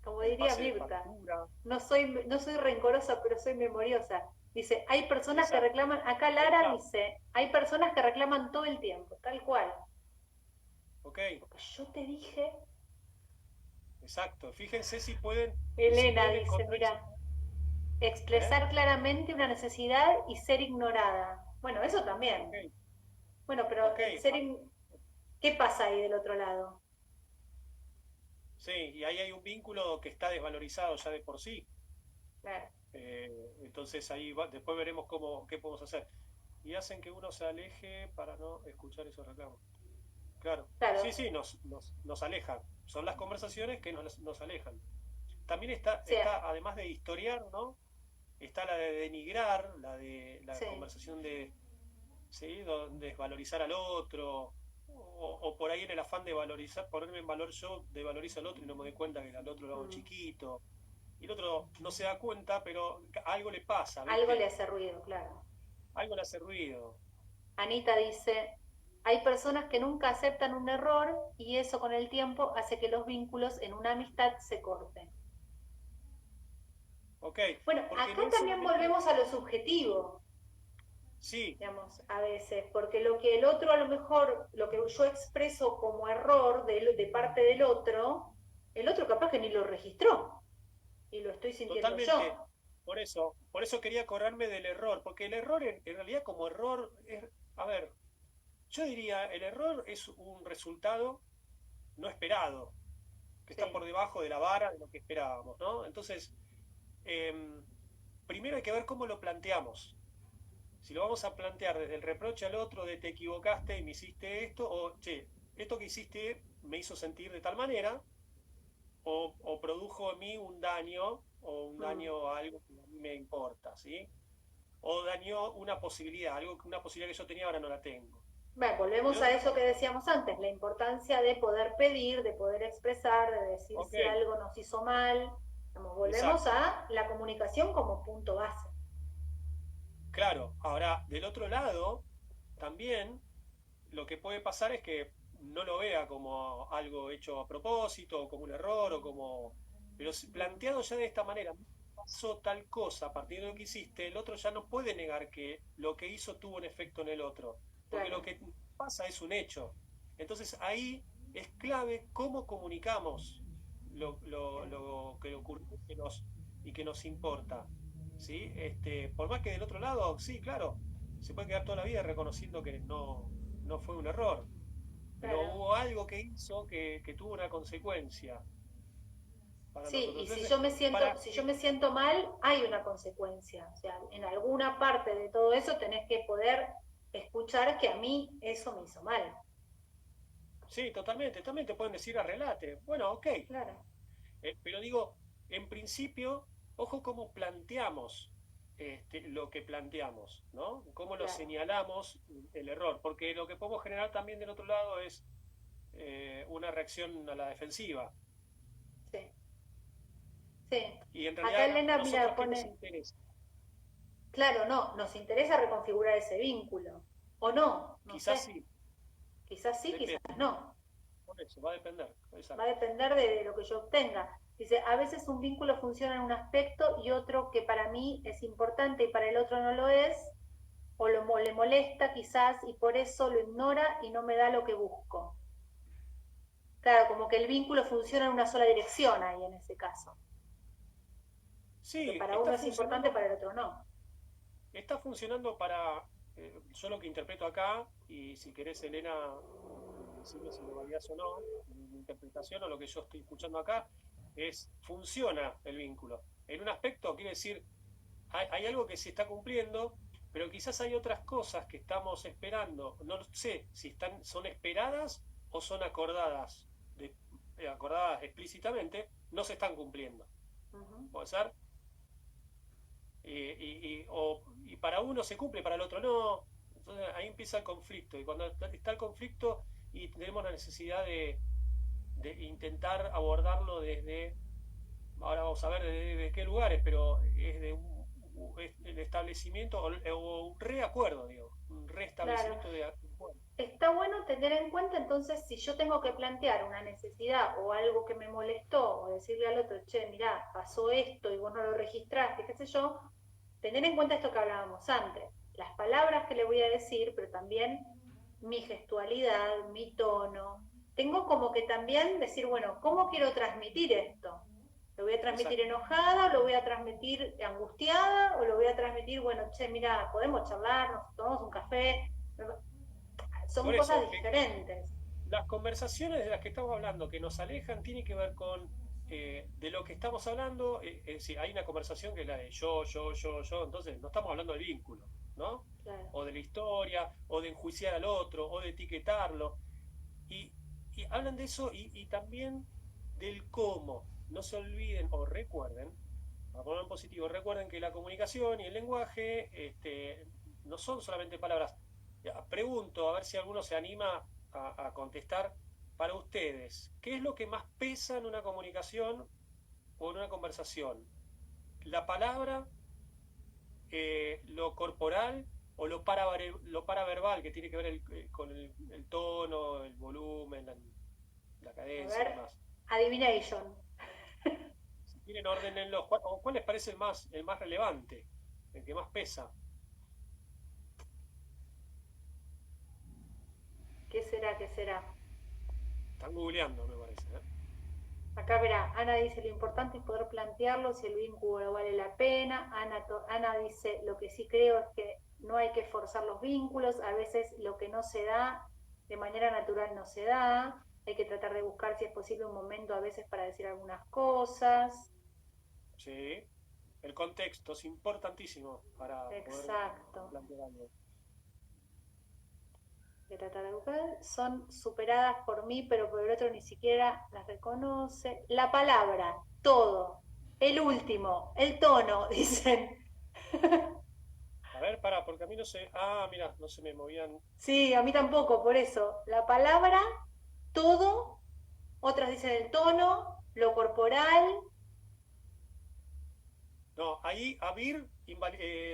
Como el diría pase de Mirta, factura, no soy rencorosa, pero soy memoriosa. Dice, hay personas que exacto, reclaman, acá ahí Lara está, dice, hay personas que reclaman todo el tiempo, tal cual. ok, Porque yo te dije, exacto. Fíjense si Elena pueden dice, encontrar ese, mira, ¿eh? expresar claramente una necesidad y ser ignorada. Bueno, eso Ok, también. Bueno, pero ok, ¿qué pasa ahí del otro lado? sí, y ahí hay un vínculo que está desvalorizado ya de por sí. Claro, Entonces después veremos qué podemos hacer. Y hacen que uno se aleje para no escuchar esos reclamos. Claro, sí, claro, sí, nos alejan. Son las conversaciones que nos alejan. También o sea, además de historiar, ¿no? Está la de denigrar, la de la sí. conversación de, ¿sí? Desvalorizar al otro, o por ahí en el afán de valorizar, ponerme en valor yo, de valorizo al otro y no me doy cuenta que al otro lo hago Mm. chiquito. Y el otro no se da cuenta, pero algo le pasa, Algo le ¿viste? hace ruido, claro. Algo le hace ruido. Anita dice, hay personas que nunca aceptan un error y eso con el tiempo hace que los vínculos en una amistad se corten. Ok, Bueno, porque acá en ese también momento, volvemos a lo subjetivo, sí, digamos, a veces, porque lo que el otro a lo mejor, lo que yo expreso como error de parte del otro, el otro capaz que ni lo registró y lo estoy sintiendo totalmente. yo. Por eso quería correrme del error, porque el error en realidad como error es, a ver, yo diría, el error es un resultado no esperado, que está Sí, por debajo de la vara de lo que esperábamos, ¿no? Entonces, em, primero hay que ver cómo lo planteamos. Si lo vamos a plantear desde el reproche al otro de te equivocaste y me hiciste esto, o che, esto que hiciste me hizo sentir de tal manera, o produjo en mí un daño, o un mm. daño a algo que a mí me importa, ¿sí? O dañó una posibilidad que yo tenía ahora no la tengo. Bueno, El volvemos a otro eso que lado, decíamos antes, la importancia de poder pedir, de poder expresar, de decir ok, si algo nos hizo mal. Volvemos exacto, a la comunicación como punto base. claro. Ahora, del otro lado, también lo que puede pasar es que no lo vea como algo hecho a propósito, o como un error, o como... Pero Mm, planteado ya de esta manera, pasó tal cosa a partir de lo que hiciste, el otro ya no puede negar que lo que hizo tuvo un efecto en el otro, porque lo claro, que pasa es un hecho. Entonces ahí es clave cómo comunicamos claro. lo que ocurrió y que nos importa. ¿Sí? Por más que del otro lado, sí, claro, se puede quedar toda la vida reconociendo que no fue un error, pero Claro. hubo algo que hizo que tuvo una consecuencia para Sí, nosotros. y si Entonces, yo me siento, para, si yo me siento mal, hay una consecuencia. O sea, en alguna parte de todo eso tenés que poder escuchar que a mí eso me hizo mal. sí, totalmente, también te pueden decir arreglate. Bueno, ok, Claro, pero digo, en principio, ojo cómo planteamos lo que planteamos, ¿no? Cómo lo claro. señalamos el error, porque lo que podemos generar también del otro lado es una reacción a la defensiva. Sí, sí. Y en Acá realidad, Elena, mira, ¿nosotros qué nos pone, interesa? claro, no, nos interesa reconfigurar ese vínculo. O no, no Quizás sé. sí, Quizás sí, quizás depende. no. Por eso, va a depender. Va a Exacto. depender de lo que yo obtenga. Dice, a veces un vínculo funciona en un aspecto y otro que para mí es importante y para el otro no lo es, o le molesta quizás y por eso lo ignora y no me da lo que busco. Claro, como que el vínculo funciona en una sola dirección ahí en ese caso. Que Sí, para uno es importante, para el otro no. está funcionando para, yo lo que interpreto acá, y si querés, Elena, decirme si lo validás o no, mi interpretación o lo que yo estoy escuchando acá, es funciona el vínculo. En un aspecto quiere decir, hay algo que se está cumpliendo, pero quizás hay otras cosas que estamos esperando. No sé si son esperadas o son acordadas explícitamente, no se están cumpliendo. Uh -huh. ¿Puede ser? Y para uno se cumple, para el otro no. Entonces ahí empieza el conflicto, y cuando está el conflicto y tenemos la necesidad de intentar abordarlo desde, ahora vamos a ver de qué lugares, pero es de es el establecimiento o un reacuerdo, digo, un Claro. restablecimiento de acuerdo. Está bueno tener en cuenta entonces si yo tengo que plantear una necesidad o algo que me molestó, o decirle al otro, che, mirá, pasó esto y vos no lo registraste, qué sé yo, tener en cuenta esto que hablábamos antes, las palabras que le voy a decir, pero también mi gestualidad, mi tono. Tengo como que también decir, bueno, ¿cómo quiero transmitir esto? ¿Lo voy a transmitir Exacto. enojada, lo voy a transmitir angustiada, o lo voy a transmitir, bueno, che, mira, podemos charlar, nos tomamos un café? Son Por cosas eso, diferentes. las conversaciones de las que estamos hablando que nos alejan tienen que ver con de lo que estamos hablando, es decir, hay una conversación que es la de yo, entonces no estamos hablando del vínculo, ¿no? Claro. O de la historia, o de enjuiciar al otro, o de etiquetarlo. Y, y hablan de eso y también del cómo. No se olviden o recuerden, para ponerlo en positivo, recuerden que la comunicación y el lenguaje no son solamente palabras. Ya, pregunto, a ver si alguno se anima a contestar para ustedes. ¿Qué es lo que más pesa en una comunicación o en una conversación? ¿La palabra, lo corporal o lo paraverbal, que tiene que ver con el tono, el volumen, la A cadencia y ver, demás? adivination. Si tienen orden en ¿cuál les parece el más relevante, el que más pesa? ¿Qué será? ¿Qué será? Están googleando, me parece, ¿eh? Acá verá, Ana dice, lo importante es poder plantearlo si el vínculo vale la pena. Ana dice, lo que sí creo es que no hay que forzar los vínculos, a veces lo que no se da de manera natural no se da, hay que tratar de buscar si es posible un momento a veces para decir algunas cosas. Sí. El contexto es importantísimo para poder Exacto. plantear algo. De tratar de buscar, son superadas por mí, pero por el otro ni siquiera las reconoce. La palabra, todo, el último, el tono, dicen. A ver, para, porque a mí no se. Ah, mira, no se me movían. Sí, a mí tampoco, por eso. La palabra, todo, otras dicen el tono, lo corporal. No, ahí a Vir,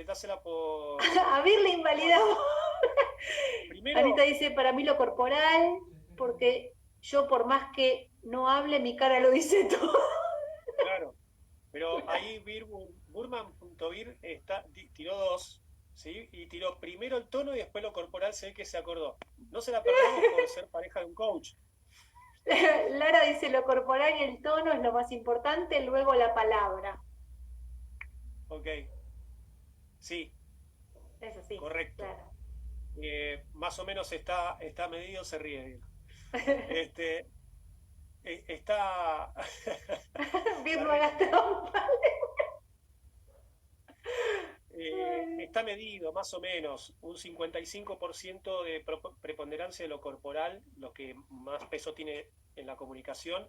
dásela por. A ver, le No, invalidamos. Anita primero, dice, para mí lo corporal, porque yo por más que no hable, mi cara lo dice todo. claro, pero ahí Burman.vir tiró dos, ¿sí? Y tiró primero el tono y después lo corporal, sé que se acordó. No se la perdamos por ser pareja de un coach. Lara dice, lo corporal y el tono es lo más importante, luego la palabra. Ok, sí, Eso sí, correcto. claro. Más o menos está medido, se ríe. Este, está. La Birma risa. Gastón. Está medido más o menos un 55% de preponderancia de lo corporal, lo que más peso tiene en la comunicación.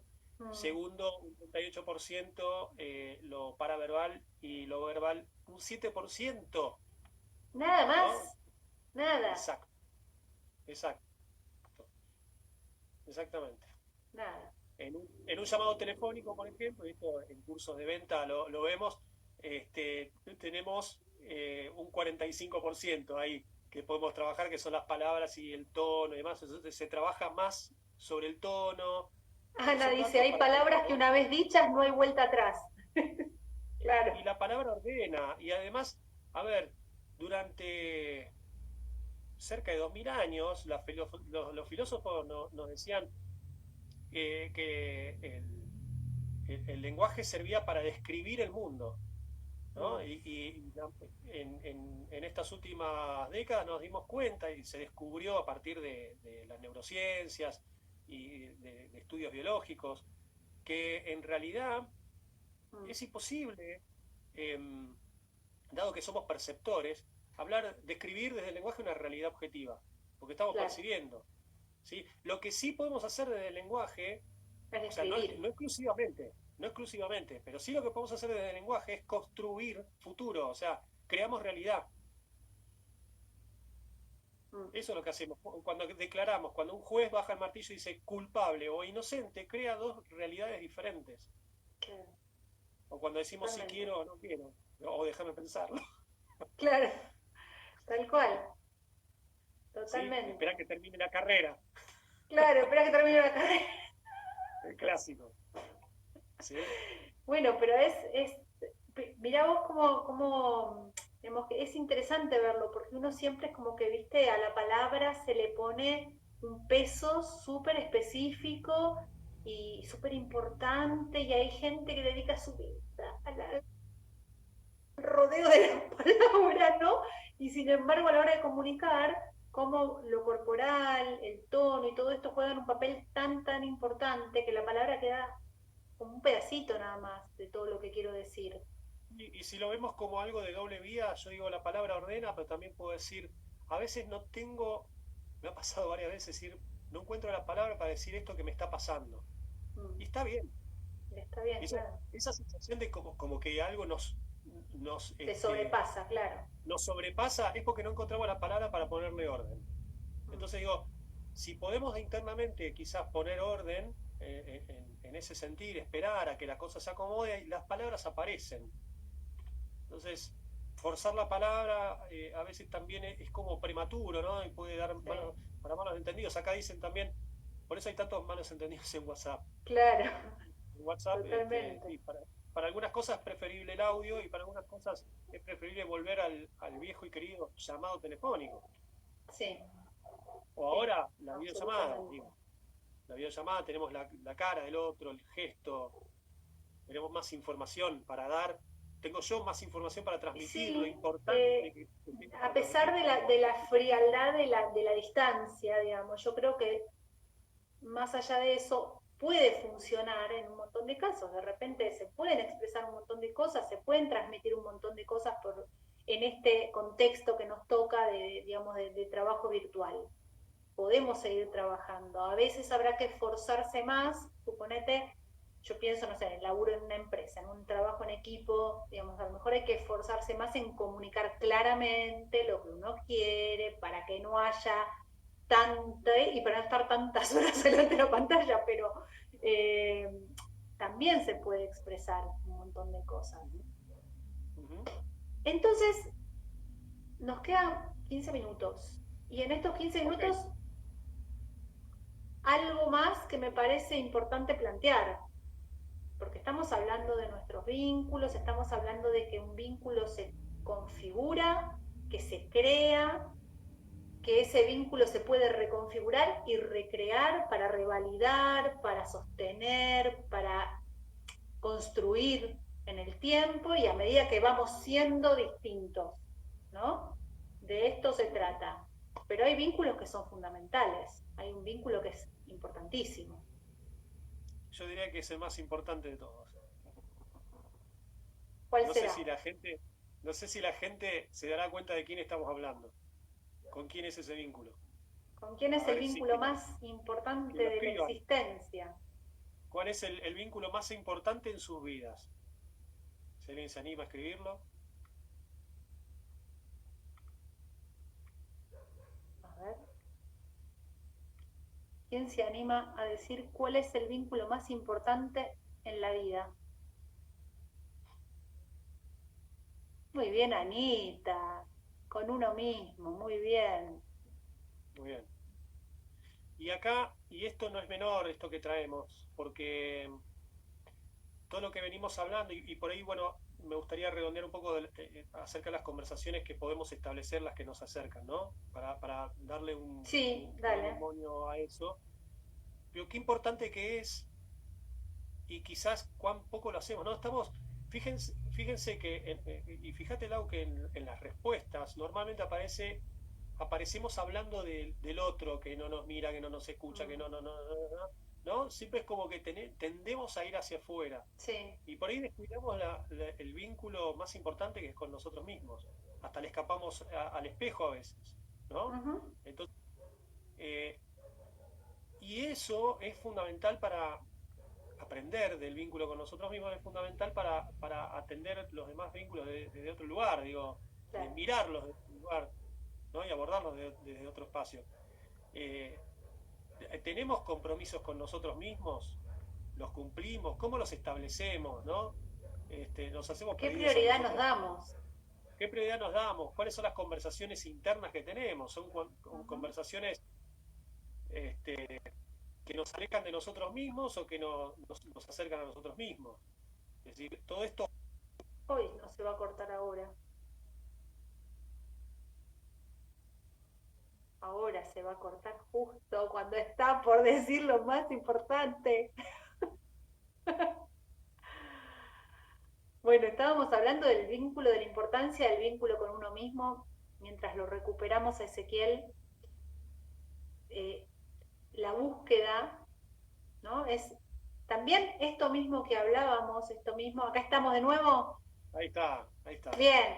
Segundo, un 38% lo paraverbal y lo verbal un 7%. Nada ¿No? más, nada, Exacto, exacto, exactamente. nada. En un llamado telefónico, por ejemplo, esto en cursos de venta lo vemos, tenemos un 45% ahí que podemos trabajar, que son las palabras y el tono y demás. Entonces se trabaja más sobre el tono. Ana Son dice, datos hay para tener, palabras que ¿no? una vez dichas no hay vuelta atrás. Claro. Y la palabra ordena. Y además, a ver, durante cerca de 2000 años, los filósofos nos decían que el lenguaje servía para describir el mundo, ¿no? Y en estas últimas décadas nos dimos cuenta y se descubrió a partir de las neurociencias y de estudios biológicos que en realidad es imposible, eh, dado que somos perceptores, describir desde el lenguaje una realidad objetiva, porque estamos Claro, percibiendo. ¿Sí? Lo que sí podemos hacer desde el lenguaje, es o sea, escribir. no exclusivamente, no exclusivamente, pero sí lo que podemos hacer desde el lenguaje es construir futuro, o sea, creamos realidad. Mm, Eso es lo que hacemos. Cuando declaramos, cuando un juez baja el martillo y dice culpable o inocente, crea dos realidades diferentes. claro, O cuando decimos si totalmente. quiero o no quiero, o déjame pensarlo. Claro, tal cual, ¿Sí? totalmente. Espera que termine la carrera. Claro, espera que termine la carrera. El clásico. ¿Sí? Bueno, pero mirá vos digamos, que es interesante verlo, porque uno siempre es como que, viste, a la palabra se le pone un peso súper específico y súper importante, y hay gente que dedica su vida al rodeo de las palabras, ¿no? Y sin embargo, a la hora de comunicar, cómo lo corporal, el tono y todo esto juegan un papel tan, tan importante que la palabra queda como un pedacito nada más de todo lo que quiero decir. Y si lo vemos como algo de doble vía, yo digo la palabra ordena, pero también puedo decir, a veces no tengo, me ha pasado varias veces decir, no encuentro la palabra para decir esto que me está pasando. Mm, Y está bien. está Y bien, esa, claro. esa sensación de como que algo nos, Te este, sobrepasa, claro. nos sobrepasa es porque no encontramos la palabra para ponerle orden. Mm, Entonces digo, si podemos internamente quizás poner orden en ese sentir, esperar a que la cosa se acomode, y las palabras aparecen. Entonces, forzar la palabra a veces también es como prematuro, ¿no? Y puede dar sí, para malos entendidos. Acá dicen también, por eso hay tantos malos entendidos en WhatsApp. claro, En WhatsApp, totalmente. sí, para algunas cosas es preferible el audio y para algunas cosas es preferible volver al viejo y querido llamado telefónico. Sí, O sí, ahora la videollamada, absolutamente. digo. La videollamada tenemos la cara del otro, el gesto, tenemos más información para dar. Tengo yo más información para Y transmitir lo sí, importante que tengo a para pesar transmitir. de la frialdad de la distancia, digamos, yo creo que más allá de eso puede funcionar en un montón de casos. De repente se pueden expresar un montón de cosas, se pueden transmitir un montón de cosas en este contexto que nos toca digamos, de trabajo virtual. Podemos seguir trabajando. A veces habrá que esforzarse más, suponete, yo pienso, no sé, en el laburo en una empresa, en un trabajo en equipo, digamos, a lo mejor hay que esforzarse más en comunicar claramente lo que uno quiere para que no haya tanta, y para no estar tantas horas delante de la pantalla, pero eh, también se puede expresar un montón de cosas. Uh -huh, uh -huh. Entonces, nos quedan 15 minutos. Y en estos 15 Ok, minutos algo más que me parece importante plantear, porque estamos hablando de nuestros vínculos, estamos hablando de que un vínculo se configura, que se crea, que ese vínculo se puede reconfigurar y recrear para revalidar, para sostener, para construir en el tiempo y a medida que vamos siendo distintos, ¿no? De esto se trata. Pero hay vínculos que son fundamentales, hay un vínculo que es importantísimo. yo diría que es el más importante de todos. ¿Cuál No sé será? si la gente, no sé si la gente se dará cuenta de quién estamos hablando, con quién es ese vínculo. ¿Con quién A es el ver si vínculo más que importante lo de la escriban. existencia? ¿Cuál es el vínculo más importante en sus vidas? Si alguien se anima a escribirlo. A ver, ¿quién se anima a decir cuál es el vínculo más importante en la vida? Muy bien, Anita, con uno mismo, muy bien. Muy bien. Y acá, y esto no es menor, esto que traemos, porque todo lo que venimos hablando, y por ahí, bueno, me gustaría redondear un poco acerca de las conversaciones que podemos establecer, las que nos acercan, ¿no? Para darle Sí, un dale. moño a eso. Pero qué importante que es, y quizás cuán poco lo hacemos, ¿no? Fíjense que, y fíjate, Lau, que en las respuestas normalmente aparecemos hablando del otro, que no nos mira, que no nos escucha, que Mm, ¿no? Siempre es como que tendemos a ir hacia afuera. sí. Y por ahí descuidamos el vínculo más importante que es con nosotros mismos. Hasta le escapamos al espejo a veces, ¿no? Ujú. Entonces, eh, y eso es fundamental para aprender del vínculo con nosotros mismos, es fundamental para atender los demás vínculos de otro lugar, digo, de Claro. mirarlos de otro lugar. ¿no? Y abordarlos desde otro espacio. ¿Tenemos compromisos con nosotros mismos? ¿Los cumplimos? ¿Cómo los establecemos? ¿No? ¿Nos hacemos ¿Qué pedidos a prioridad nos nosotros? damos? ¿Qué prioridad nos damos? ¿Cuáles son las conversaciones internas que tenemos? ¿Son conversaciones que nos alejan de nosotros mismos o que nos acercan a nosotros mismos? Es decir, todo esto... Hoy no se va a cortar ahora. Ahora se va a cortar justo cuando está por decir lo más importante. Bueno, estábamos hablando del vínculo, de la importancia del vínculo con uno mismo. Mientras lo recuperamos a Ezequiel, la búsqueda, ¿no? Es también esto mismo que hablábamos, esto mismo, acá estamos de nuevo. Ahí está, ahí está. Bien,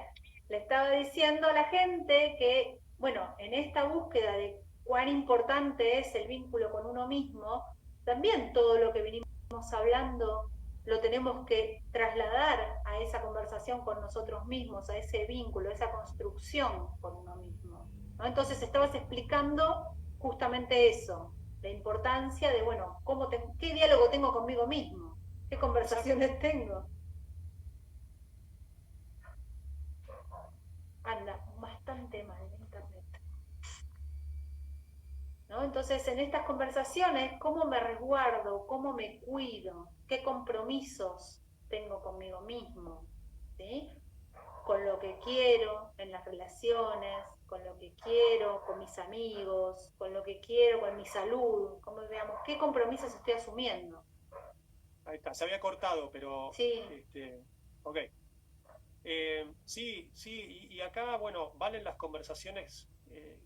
le estaba diciendo a la gente que, bueno, en esta búsqueda de cuán importante es el vínculo con uno mismo, también todo lo que venimos hablando lo tenemos que trasladar a esa conversación con nosotros mismos, a ese vínculo, a esa construcción con uno mismo, ¿no? Entonces estabas explicando justamente eso, la importancia de, bueno, ¿qué diálogo tengo conmigo mismo? ¿Qué conversaciones tengo? Anda bastante mal en internet, ¿no? Entonces, en estas conversaciones, ¿cómo me resguardo? ¿Cómo me cuido? ¿Qué compromisos tengo conmigo mismo? ¿Sí? Con lo que quiero en las relaciones, con lo que quiero con mis amigos, con lo que quiero con mi salud, como veamos, ¿qué compromisos estoy asumiendo? Ahí está, se había cortado, pero... Sí. Ok. Sí, sí, y acá, bueno, valen las conversaciones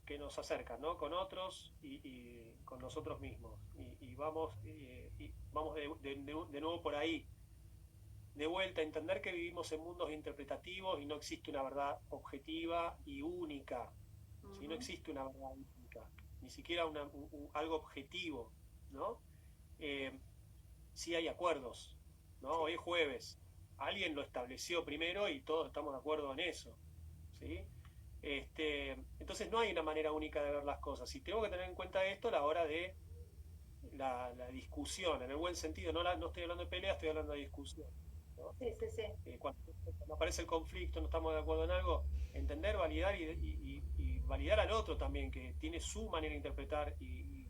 que nos acercan, ¿no? Con otros y con nosotros mismos. Y vamos de nuevo por ahí. De vuelta, entender que vivimos en mundos interpretativos y no existe una verdad objetiva y única. ¿Sí? No existe una verdad única, ni siquiera algo objetivo, ¿no? Sí hay acuerdos, ¿no? Sí. Hoy es jueves. Alguien lo estableció primero y todos estamos de acuerdo en eso, ¿sí? Entonces no hay una manera única de ver las cosas y tengo que tener en cuenta esto a la hora de la discusión, en el buen sentido, no estoy hablando de pelea, estoy hablando de discusión, ¿no? Sí, sí, sí. Cuando aparece el conflicto, no estamos de acuerdo en algo, entender, validar y validar al otro también, que tiene su manera de interpretar y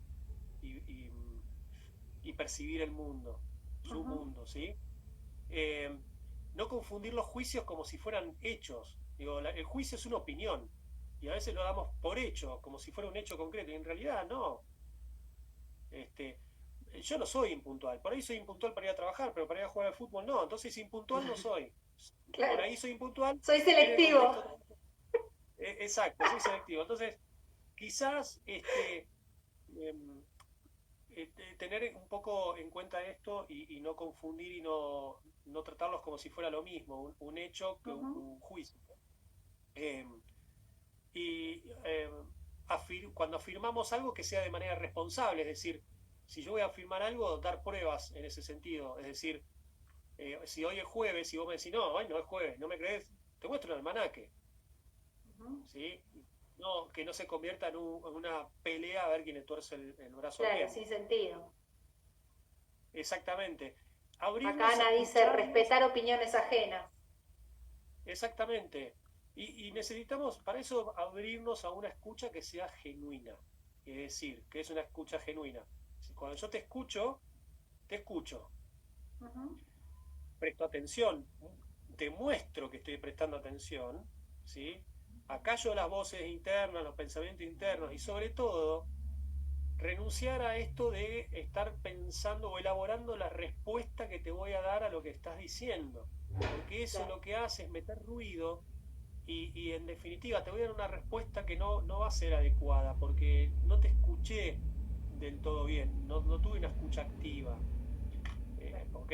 percibir el mundo, su mundo, ¿sí? No confundir los juicios como si fueran hechos. Digo, el juicio es una opinión y a veces lo damos por hecho, como si fuera un hecho concreto, y en realidad no. Yo no soy impuntual, por ahí soy impuntual para ir a trabajar, pero para ir a jugar al fútbol no, entonces impuntual no soy. Claro. Por ahí soy impuntual. Soy selectivo. Exacto, soy selectivo. Entonces, quizás tener un poco en cuenta esto y no confundir y no tratarlos como si fuera lo mismo, un hecho que un juicio. Cuando afirmamos algo, que sea de manera responsable, es decir, si yo voy a afirmar algo, dar pruebas en ese sentido. Es decir, si hoy es jueves y vos me decís, no, hoy no es jueves, ¿no me crees? Te muestro un almanaque. ¿Sí? No, que no se convierta en una pelea a ver quién le tuerce el brazo. Claro, bien. Sin sentido. Exactamente. Acá Ana dice respetar opiniones ajenas. Exactamente. Y necesitamos para eso abrirnos a una escucha que sea genuina. Es decir, que es una escucha genuina. Cuando yo te escucho, presto atención, te muestro que estoy prestando atención, ¿sí? Acallo las voces internas, los pensamientos internos y sobre todo renunciar a esto de estar pensando o elaborando la respuesta que te voy a dar a lo que estás diciendo, porque eso lo que hace es meter ruido y en definitiva te voy a dar una respuesta que no va a ser adecuada porque no te escuché del todo bien, no tuve una escucha activa, ¿ok?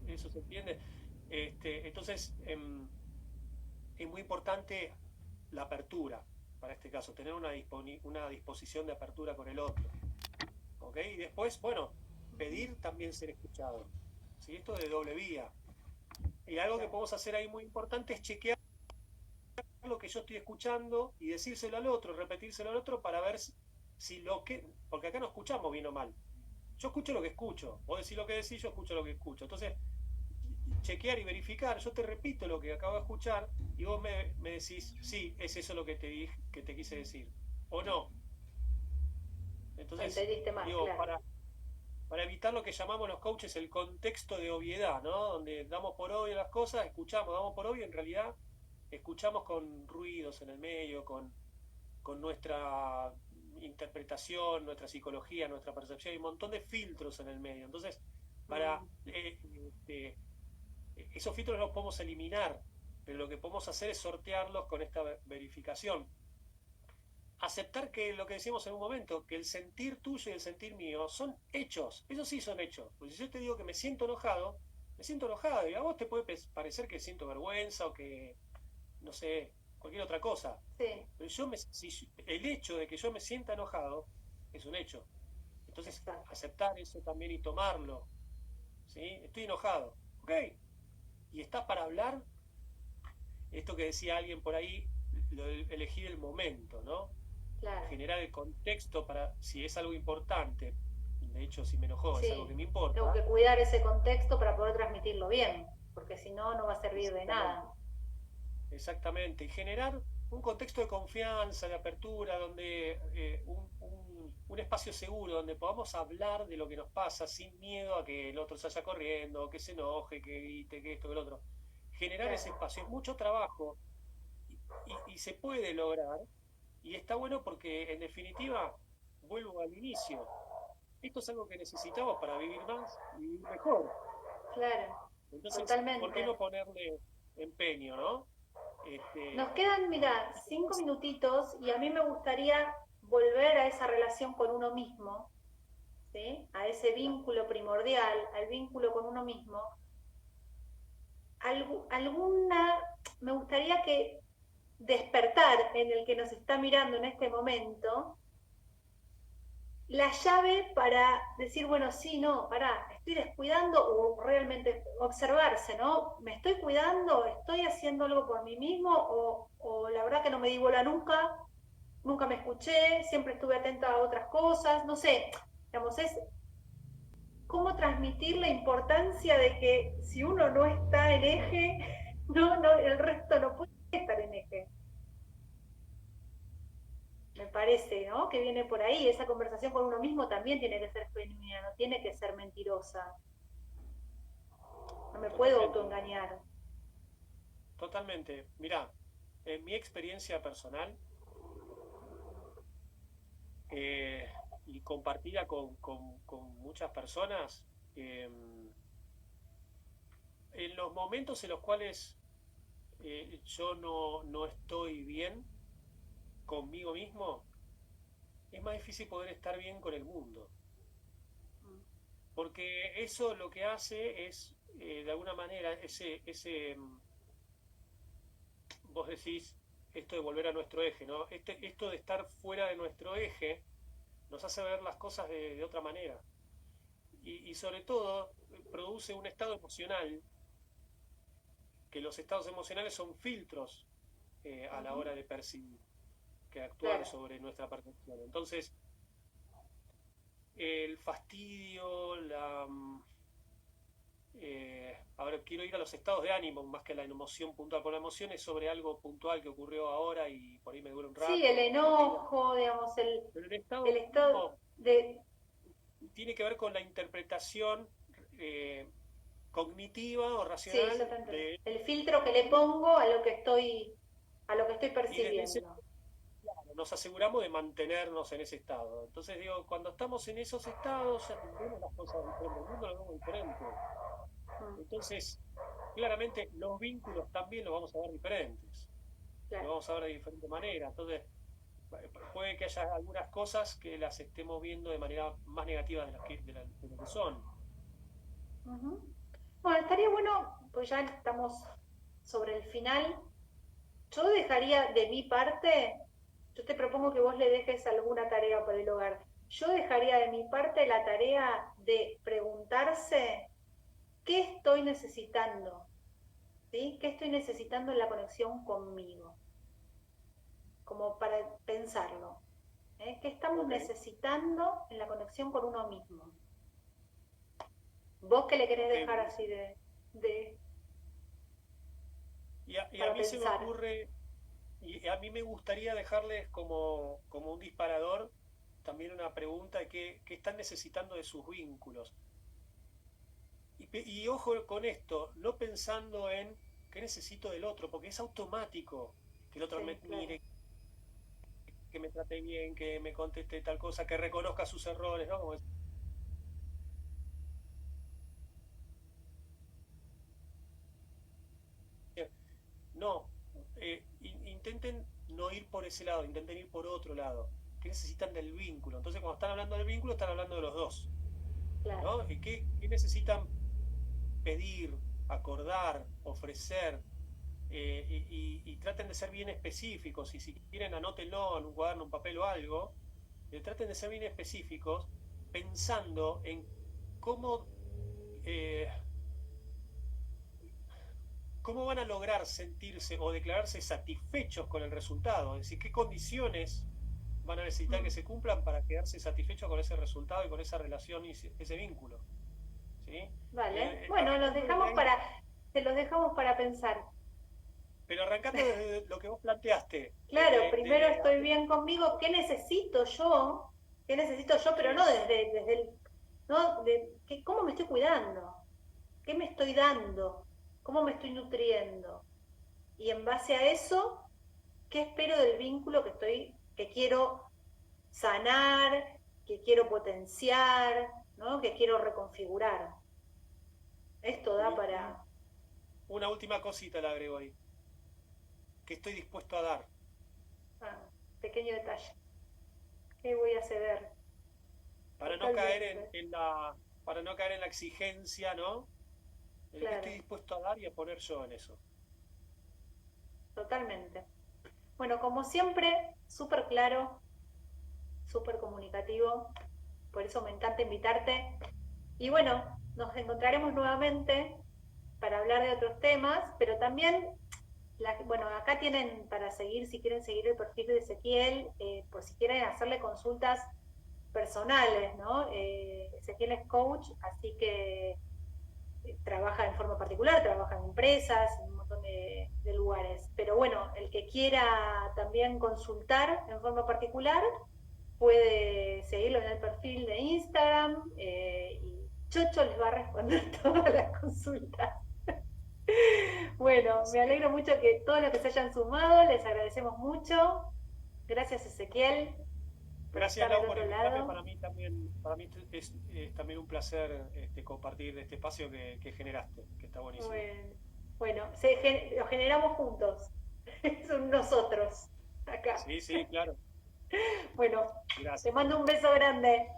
Eso se entiende. Entonces es muy importante la apertura, para este caso, tener una disposición de apertura con el otro. ¿Ok? Y después, bueno, pedir también ser escuchado. ¿Sí? Esto de doble vía. Y algo que podemos hacer ahí muy importante es chequear lo que yo estoy escuchando y decírselo al otro, repetírselo al otro para ver si lo que... Porque acá no escuchamos bien o mal. Yo escucho lo que escucho. Vos decís lo que decís, yo escucho lo que escucho. Entonces, chequear y verificar. Yo te repito lo que acabo de escuchar y vos me decís, sí, es eso lo que te dije, que te quise decir. O no. Lo Entonces, entendiste mal, digo, claro. para evitar lo que llamamos los coaches el contexto de obviedad, ¿no? Donde damos por obvio las cosas, escuchamos, damos por obvio, en realidad escuchamos con ruidos en el medio, con nuestra interpretación, nuestra psicología, nuestra percepción, hay un montón de filtros en el medio. Entonces, para esos filtros los podemos eliminar, pero lo que podemos hacer es sortearlos con esta verificación. Aceptar que lo que decíamos en un momento, que el sentir tuyo y el sentir mío son hechos, esos sí son hechos. Porque si yo te digo que me siento enojado, y a vos te puede parecer que siento vergüenza o que, no sé, cualquier otra cosa. Sí, Pero el hecho de que yo me sienta enojado es un hecho. Entonces, exacto. aceptar eso también y tomarlo. ¿Sí? Estoy enojado. ¿Ok? Y está para hablar, esto que decía alguien por ahí, elegir el momento, ¿no? Claro. Generar el contexto para, si es algo importante, de hecho, si me enojó, es algo Sí, que me tengo importa. que cuidar ese contexto para poder transmitirlo bien, porque si no, no va a servir de Exactamente. nada. Exactamente, y generar un contexto de confianza, de apertura, donde un espacio seguro, donde podamos hablar de lo que nos pasa sin miedo a que el otro se vaya corriendo, que se enoje, que grite, que esto, que lo otro. Generar ese Claro, espacio es mucho trabajo y se puede lograr, y está bueno porque en definitiva, vuelvo al inicio, esto es algo que necesitamos para vivir más y vivir mejor. claro, Entonces, ¿por qué totalmente. no ponerle empeño, no? Este, Nos quedan, mira, 5 minutitos y a mí me gustaría volver a esa relación con uno mismo, ¿sí? A ese vínculo primordial, al vínculo con uno mismo. Alguna, me gustaría que despertar en el que nos está mirando en este momento la llave para decir, bueno, sí, no, pará, estoy descuidando o realmente observarse, ¿no? ¿Me estoy cuidando? ¿Estoy haciendo algo por mí mismo? ¿O la verdad que no me di bola nunca? Nunca me escuché, siempre estuve atenta a otras cosas, no sé, digamos, es cómo transmitir la importancia de que si uno no está en eje, no, el resto no puede estar en eje. Me parece, ¿no? Que viene por ahí. Esa conversación con uno mismo también tiene que ser genuina, no tiene que ser mentirosa. No me puedo Totalmente, autoengañar. totalmente. Mirá, en mi experiencia personal eh, y compartida con muchas personas, eh, en los momentos en los cuales yo no estoy bien conmigo mismo, es más difícil poder estar bien con el mundo. Porque eso lo que hace es, de alguna manera, vos decís, esto de volver a nuestro eje, ¿no? Esto de estar fuera de nuestro eje nos hace ver las cosas de otra manera. Y sobre todo produce un estado emocional, que los estados emocionales son filtros a la hora de percibir, que actúan Claro, sobre nuestra percepción. Entonces, el fastidio, ahora quiero ir a los estados de ánimo más que a la emoción puntual, por la emoción es sobre algo puntual que ocurrió ahora y por ahí me dura un sí, el rato, lo olvido. enojo, digamos, Pero el estado el de estado ánimo de, tiene que ver con la interpretación eh, cognitiva o sí, yo racional te entendí. de, El filtro que le pongo a lo que estoy y desde ese percibiendo. lado nos aseguramos de mantenernos en ese estado. Entonces digo, cuando estamos en esos estados ya vemos las cosas diferentes, el mundo lo vemos diferente. Entonces, claramente los vínculos también los vamos a ver diferentes, los Claro. vamos a ver de diferente manera. Entonces, puede que haya algunas cosas que las estemos viendo de manera más negativa de lo que son. Ujú. Bueno, estaría bueno, pues ya estamos sobre el final. Yo dejaría de mi parte, yo te propongo que vos le dejes alguna tarea para el hogar. Yo dejaría de mi parte la tarea de preguntarse qué estoy necesitando, ¿sí? ¿Qué estoy necesitando en la conexión conmigo? como para pensarlo. ¿Qué estamos Ok. necesitando en la conexión con uno mismo? ¿Vos qué le querés Ok, dejar así buenísimo. de Y a para mí se me pensar? ocurre, y a mí me gustaría dejarles como un disparador también una pregunta de qué están necesitando de sus vínculos. Y ojo con esto, no pensando en qué necesito del otro, porque es automático que el otro me Sí, claro. mire, que me trate bien, que me conteste tal cosa, que reconozca sus errores, ¿no? Como decía, no, intenten no ir por ese lado, intenten ir por otro lado. ¿Qué necesitan del vínculo? Entonces, cuando están hablando del vínculo, están hablando de los dos, Claro. ¿no? ¿Y qué necesitan pedir, acordar, ofrecer? Y traten de ser bien específicos. Y si quieren, anótenlo en un cuaderno, un papel o algo. Traten de ser bien específicos, pensando en cómo, eh, cómo van a lograr sentirse o declararse satisfechos con el resultado. Es decir, qué condiciones van a necesitar que Mm. se cumplan para quedarse satisfechos con ese resultado y con esa relación y ese vínculo. ¿Sí? Vale. Bueno, Arrancando desde ahí, te los dejamos para pensar. pero arrancando desde lo que vos planteaste, Claro, primero estoy bien conmigo, ¿qué necesito yo? ¿Qué necesito yo? Pero no sí, desde el, ¿no? ¿Cómo me estoy cuidando? ¿Qué me estoy dando? ¿Cómo me estoy nutriendo? Y en base a eso, ¿qué espero del vínculo que quiero sanar, que quiero potenciar, ¿no? Que quiero reconfigurar? Esto da y, para y una última cosita le agrego ahí, que estoy dispuesto a dar. ah, pequeño detalle. ¿Qué voy a ceder? para no caer Totalmente, para no caer en la exigencia, ¿no? ¿Qué estoy claro, dispuesto a dar y a poner yo en eso? totalmente. Bueno, como siempre, súper claro, súper comunicativo, por eso me encanta invitarte. Y bueno, nos encontraremos nuevamente para hablar de otros temas, pero también, bueno, acá tienen para seguir, si quieren seguir el perfil de Ezequiel, por si quieren hacerle consultas personales, ¿no? Ezequiel es coach, así que trabaja en forma particular, trabaja en empresas, en un montón de lugares. Pero bueno, el que quiera también consultar en forma particular puede seguirlo en el perfil de Instagram y Chocho les va a responder todas las consultas. Bueno, me alegro mucho que todos los que se hayan sumado, les agradecemos mucho. Gracias Ezequiel por Gracias, estar del Lau, por otro invitarme. Para lado. mí también, es también un placer compartir este espacio que generaste, que está buenísimo. Bueno, bueno lo generamos juntos. Son nosotros acá. Sí, sí, claro. Bueno, te Gracias. mando un beso grande.